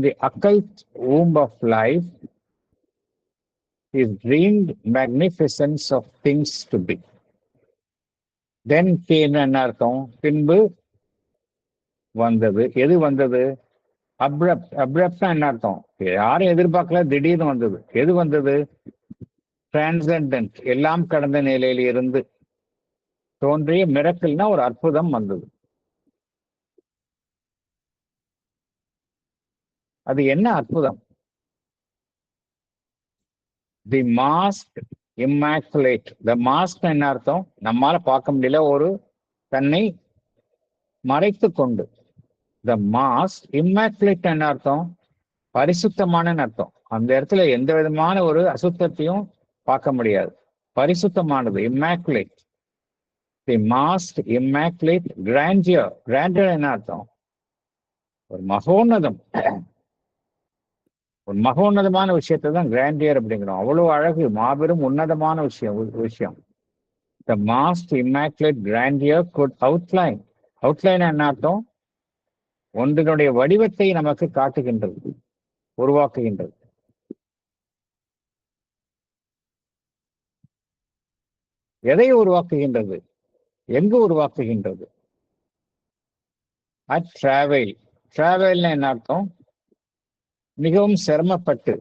Speaker 1: the occult womb of life is dreamed magnificence of things to be. Then came என்ன அர்த்தம்? பின்பு வந்தது. எது வந்தது? Abrupt. அப்ரப்ட்னா என்ன அர்த்தம்? யாரும் எதிர்பார்க்கல, திடீர்னு வந்தது. எது வந்தது? டிரான்செண்டன்ட், எல்லாம் கடந்த நிலையில் இருந்து தோன்றிய மிரக்கிள்னா ஒரு அற்புதம் வந்தது. அது என்ன அற்புதம்? தி மாஸ்க் இம்மாக்குலேட். த மாஸ்க் என்ன அர்த்தம்? நம்மால பார்க்க முடியல, ஒரு தன்னை மறைத்து கொண்டு. த மாஸ்க் இம்மாக்குலேட் என்ன அர்த்தம்? பரிசுத்தமான அர்த்தம். அந்த இடத்துல எந்த விதமான ஒரு அசுத்தத்தையும் பார்க்க முடியாது. பரிசுத்தமானது, immaculate. The mask immaculate grandeur. Grandeur என்ன அர்த்தம்? ஒரு மகோன்னதம், ஒரு மகோன்னதமான விஷயத்தை தான் கிராண்டியர் அப்படிங்கிறோம். அவ்வளவு அழகு, மாபெரும் உன்னதமான விஷயம். த mask immaculate grandeur good outline. Outline என்ன அர்த்தம்? ஒன்றினுடைய வடிவத்தை நமக்கு காட்டுகின்றது, உருவாக்குகின்றது. எதை உருவாக்குகின்றது? எங்கு உருவாக்குகின்றது? At travel. டிராவல்னா என்ன அர்த்தம்? மிகவும் சிரமப்பட்டு,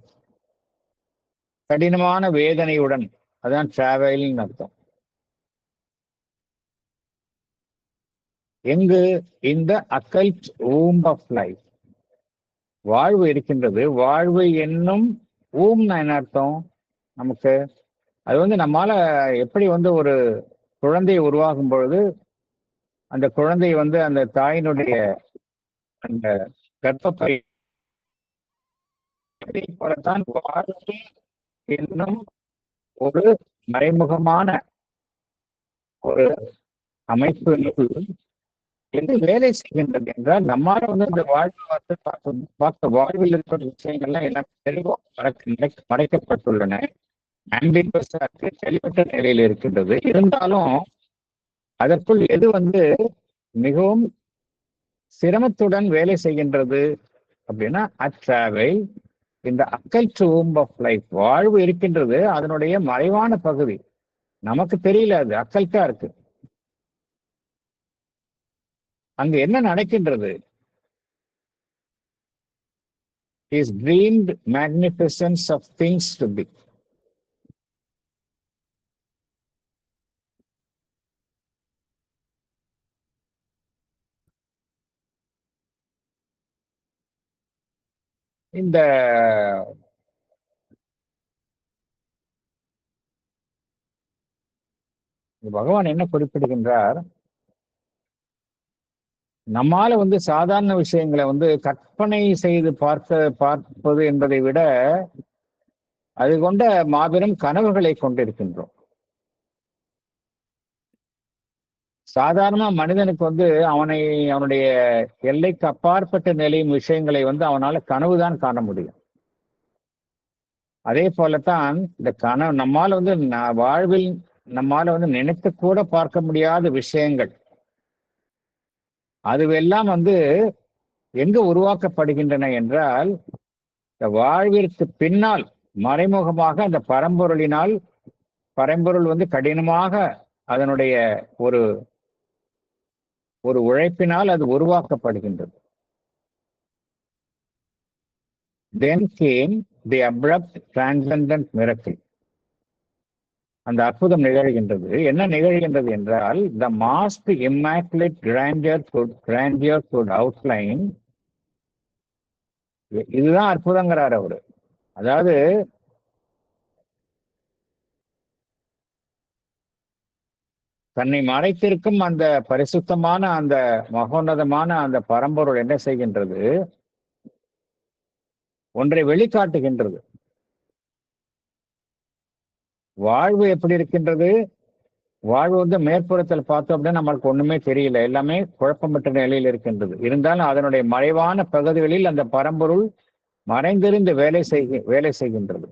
Speaker 1: கடினமான வேதனையுடன், அதான் டிராவல்னு அர்த்தம். எங்கு? இந்த அக்கல்ட் womb of life. வாழ்வு இருக்கின்றது. வாழ்வு என்னும் ஊம்னா என்ன அர்த்தம்? நமக்கு அது நம்மால எப்படி ஒரு குழந்தை உருவாகும் பொழுது அந்த குழந்தை அந்த தாயினுடைய அந்த கர்ப்பப்பை போலத்தான் வாழ்வு என்னும் ஒரு மறைமுகமான ஒரு அமைப்பு என்று வேலை செய்கின்றது என்றால் நம்மால இந்த வாழ்வு பார்க்க வாழ்வில் இருக்கிற விஷயங்கள்லாம் எல்லாம் தெளிவாக மறைக்கப்பட்டுள்ளன. தெளிவற்ற நிலையில் இருக்கின்றது. இருந்தாலும் அதற்குள் எது மிகவும் சிரமத்துடன் வேலை செய்கின்றது அப்படின்னா அட்ராவல் இந்த அக்கல்ட் womb of life. வாழ்வு இருக்கின்றது, அதனுடைய மறைவான பகுதி நமக்கு தெரியல, அது அக்கல்ட்டா இருக்கு. அங்கு என்ன நடக்கின்றது? Is dreamed magnificence of things to be. இந்த பகவான் என்ன குறிப்பிடுகின்றார்? நம்மால சாதாரண விஷயங்களை கற்பனை செய்து பார்ப்பது என்பதை விட அது கொண்ட மாபெரும் கனவுகளை கொண்டிருக்கின்றோம். சாதாரண மனிதனுக்கு அவனுடைய எல்லைக்கு அப்பாற்பட்ட நிலையும் விஷயங்களை அவனால கனவுதான் காண முடியும். அதே போலத்தான் இந்த கனவு நம்மால வாழ்வில் நம்மால நினைத்து கூட பார்க்க முடியாத விஷயங்கள் அதுவெல்லாம் எங்கு உருவாக்கப்படுகின்றன என்றால் இந்த வாழ்விற்கு பின்னால் மறைமுகமாக அந்த பரம்பொருள் கடினமாக அதனுடைய ஒரு உழைப்பினால் அது உருவாக்கப்படுகின்றது. Then came the abrupt transcendent miracle. அந்த அற்புதம் நிகழ்கின்றது. என்ன நிகழ்கின்றது என்றால் the masked immaculate grandeur could outline. இதுதான் அற்புதங்கிறார் அவரு. அதாவது தன்னை மறைத்திருக்கும் அந்த பரிசுத்தமான அந்த மகோன்னதமான அந்த பரம்பொருள் என்ன செய்கின்றது? ஒன்றை வெளிக்காட்டுகின்றது. வாழ்வு எப்படி இருக்கின்றது? வாழ்வு வந்து மேற்புறத்தில் பார்த்தோம் அப்படின்னா நம்மளுக்கு ஒண்ணுமே தெரியல, எல்லாமே குழப்பமற்ற நிலையில் இருக்கின்றது. இருந்தாலும் அதனுடைய மறைவான பகுதிகளில் அந்த பரம்பொருள் மறைந்திருந்து வேலை செய்கின்றது.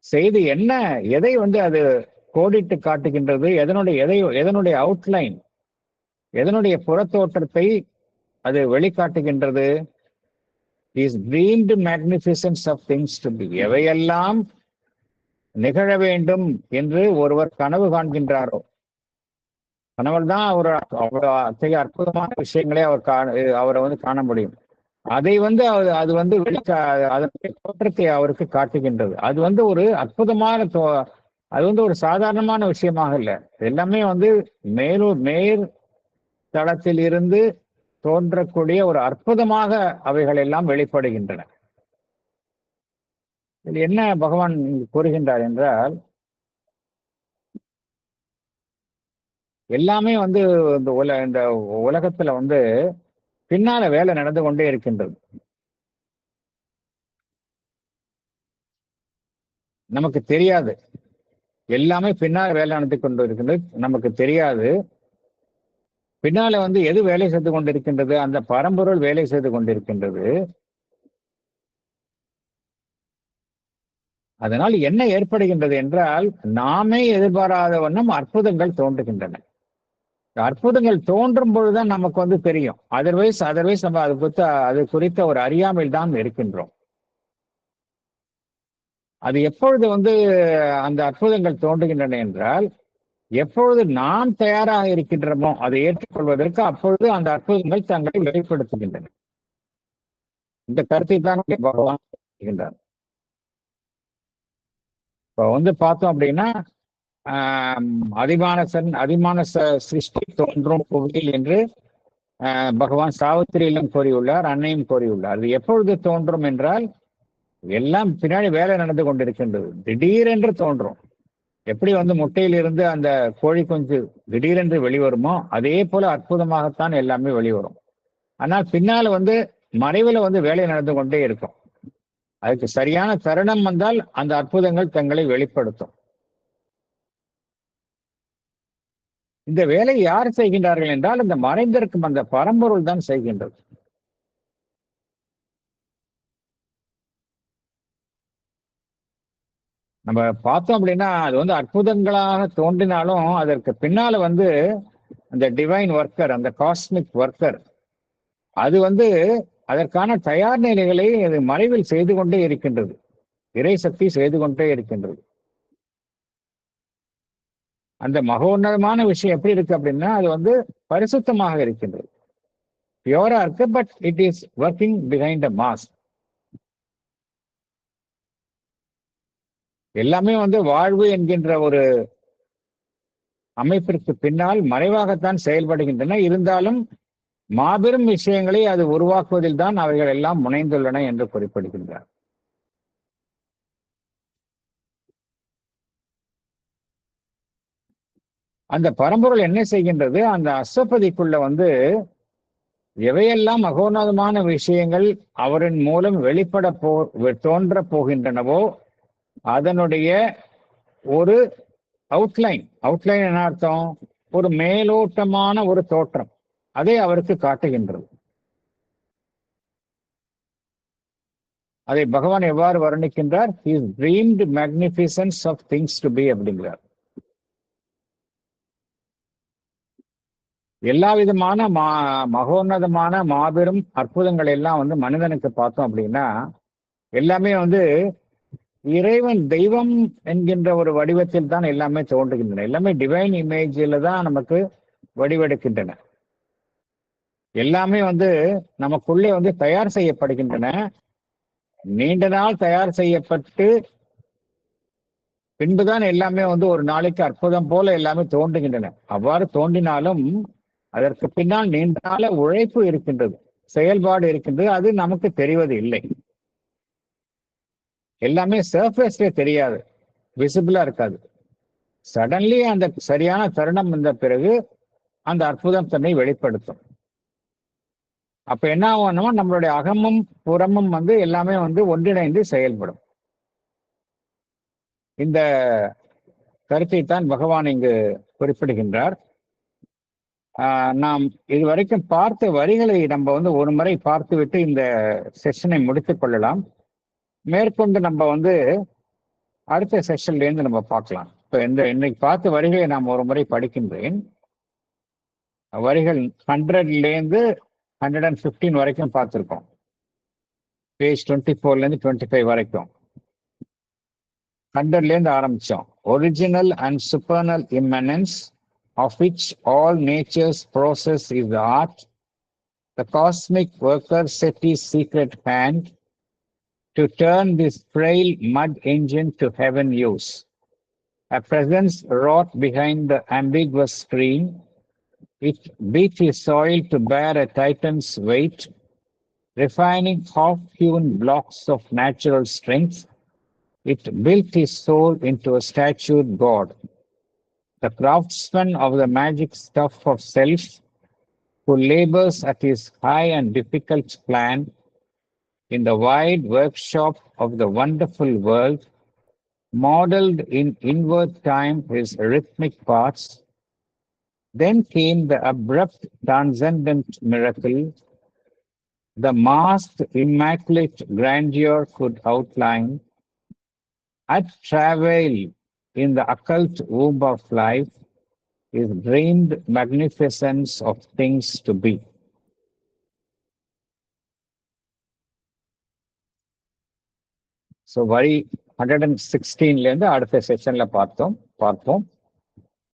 Speaker 1: செய்து என்ன, எதை வந்து அது கோடிட்டு காட்டுகின்றது? எதனுடைய அவுட்லைன், எதனுடைய புறத்தோற்றத்தை அது வெளிக்காட்டுகின்றது? Is dreamed magnificence of things to be. எவையெல்லாம் நிகழ வேண்டும் என்று ஒருவர் கனவு காண்கின்றாரோ, கனவுல தான் அத்தகைய அற்புதமான விஷயங்களே அவரை வந்து காண முடியும். அதை வந்து அது வந்து அதனுடைய தோற்றத்தை அவருக்கு காட்டுகின்றது. அது வந்து ஒரு அற்புதமான அது வந்து ஒரு சாதாரணமான விஷயமாக இல்லை. எல்லாமே வந்து மேல் தளத்தில் இருந்து தோன்றக்கூடிய ஒரு அற்புதமாக அவைகள் எல்லாம் வெளிப்படுகின்றன. இதில் என்ன பகவான் கூறுகின்றார் என்றால், எல்லாமே வந்து இந்த உலகத்துல வந்து பின்னால வேலை நடந்து கொண்டே இருக்கின்றது. நமக்கு தெரியாது, எல்லாமே பின்னால வேலை நடந்து கொண்டு இருக்கின்றது, நமக்கு தெரியாது. பின்னால வந்து எது வேலை செய்து கொண்டிருக்கின்றது? அந்த பரம்பொருள் வேலை செய்து கொண்டிருக்கின்றது. அதனால் என்ன ஏற்படுகின்றது என்றால், நாமே எதிர்பாராத வண்ணம் அற்புதங்கள் தோன்றுகின்றன. அற்புதங்கள் தோன்றும் பொழுதுதான் நமக்கு வந்து தெரியும். அதர்வைஸ் நம்ம அது குறித்த ஒரு அறியாமையில் தான் இருக்கின்றோம். அது எப்பொழுது வந்து அந்த அற்புதங்கள் தோன்றுகின்றன என்றால், எப்பொழுது நாம் தயாராக இருக்கின்றோமோ அதை ஏற்றுக்கொள்வதற்கு, அப்பொழுது அந்த அற்புதங்கள் தங்களை வெளிப்படுத்துகின்றன. இந்த கருத்தை தான் பகவான் சொல்கின்றார். இப்போ வந்து பார்த்தோம் அப்படின்னா, அதிமான சிருஷ்டி தோன்றும் புவியில் என்று பகவான் சாவித்திரியிலும் கூறியுள்ளார், அன்னையும் கூறியுள்ளார். அது எப்பொழுது தோன்றும் என்றால், எல்லாம் பின்னாடி வேலை நடந்து கொண்டிருக்கின்றது. திடீரென்று தோன்றும். எப்படி வந்து முட்டையிலிருந்து அந்த கோழி குஞ்சு திடீரென்று வெளிவருமோ அதே போல அற்புதமாகத்தான் எல்லாமே வெளிவரும். ஆனால் பின்னால வந்து மறைவுல வந்து வேலை நடந்து கொண்டே இருக்கும். அதுக்கு சரியான தருணம் வந்தால் அந்த அற்புதங்கள் தங்களை வெளிப்படுத்தும். இந்த வேலையை யார் செய்கின்றார்கள் என்றால், இந்த மறைந்திருக்கும் அந்த பரம்பொருள் தான் செய்கின்றது. நம்ம பார்த்தோம் அப்படின்னா, அது வந்து அற்புதங்களாக தோன்றினாலும் அதற்கு பின்னால வந்து அந்த டிவைன் ஒர்க்கர், அந்த காஸ்மிக் ஒர்க்கர், அது வந்து அதற்கான தயார் நிலைகளை அது மறைவில் செய்து கொண்டே இருக்கின்றது. இறை சக்தி செய்து கொண்டே இருக்கின்றது. அந்த மகோன்னதமான விஷயம் எப்படி இருக்கு அப்படின்னா, அது வந்து பரிசுத்தமாக இருக்கின்றது, பியூரா இருக்கு. But it is working behind a mask. எல்லாமே வந்து வாழ்வு என்கின்ற ஒரு அமைப்பிற்கு பின்னால் மறைவாகத்தான் செயல்படுகின்றன. இருந்தாலும் மாபெரும் விஷயங்களை அது உருவாக்குவதில் தான் அவைகள் எல்லாம் முனைந்துள்ளன என்று குறிப்பிடுகின்றார். அந்த பரம்பொருள் என்ன செய்கின்றது? அந்த அஸ்வபதிக்குள்ள வந்து எவையெல்லாம் மகோன்னதமான விஷயங்கள் அவரின் மூலம் தோன்ற போகின்றனவோ அதனுடைய ஒரு அவுட்லைன் என்ன அர்த்தம்? ஒரு மேலோட்டமான ஒரு தோற்றம், அதை அவருக்கு காட்டுகின்றது. அதை பகவான் எவ்வாறு வர்ணிக்கின்றார்? His dreamed magnificence of things to be அப்படிங்கிறார். எல்லா விதமான மகோன்னதமான மாபெரும் அற்புதங்கள் எல்லாம் வந்து மனிதனுக்கு பார்த்தோம் அப்படின்னா, எல்லாமே வந்து இறைவன், தெய்வம் என்கின்ற ஒரு வடிவத்தில் தான் எல்லாமே தோன்றுகின்றன. எல்லாமே டிவைன் இமேஜில் தான் நமக்கு வடிவெடுக்கின்றன. எல்லாமே வந்து நமக்குள்ளே வந்து தயார் செய்யப்படுகின்றன. நீண்ட நாள் தயார் செய்யப்பட்டு பின்புதான் எல்லாமே வந்து ஒரு நாளைக்கு அற்புதம் போல எல்லாமே தோன்றுகின்றன. அவ்வாறு தோன்றினாலும் அதற்கு பின்னால் நீண்ட நாள உழைப்பு இருக்கின்றது, செயல்பாடு இருக்கின்றது. அது நமக்கு தெரிவது இல்லை. எல்லாமே சர்ஃபேஸ்ல தெரியாது, விசிபிளா இருக்காது. சடன்லி அந்த சரியான தருணம் வந்த பிறகு அந்த அற்புதம் தன்னை வெளிப்படுத்தும். அப்ப என்ன ஆகும்னா நம்மளுடைய அகமும் புறமும் எல்லாமே ஒன்றிணைந்து செயல்படும். இந்த கருத்தை தான் பகவான் இங்கு குறிப்பிடுகின்றார். நாம் இதுவரைக்கும் பார்த்த வரிகளை நம்ம ஒரு முறை பார்த்துவிட்டு இந்த செஷனை முடித்துக் கொள்ளலாம். மேற்கொண்டு நம்ம அடுத்த செஷன்ல இருந்து நம்ம பார்க்கலாம். இப்ப இன்னைக்கு பார்த்த வரிகளை நாம் ஒரு முறை படிக்கின்றேன். வரிகள் 100லேருந்து 115 வரைக்கும் பார்த்திருக்கோம். பேஜ் 24லேருந்து 25 வரைக்கும் 100லேருந்து ஆரம்பிச்சோம். Original and supernal immanence of which all nature's process is the art, the cosmic worker set his secret hand to turn this frail mud engine to heaven use. A presence wrought behind the ambiguous screen, it beat his soil to bear a titan's weight, refining half-hewn blocks of natural strength. It built his soul into a statued god. The craftsman of the magic stuff of self, who labors at his high and difficult plan in the wide workshop of the wonderful world, modeled in inward time his rhythmic parts. Then came the abrupt transcendent miracle, the masked immaculate grandeur could outline. At travail in the occult womb of life is dreamed magnificence of things to be. So, வரி 116லேருந்து அடுத்த செஷன்ல பார்ப்போம்.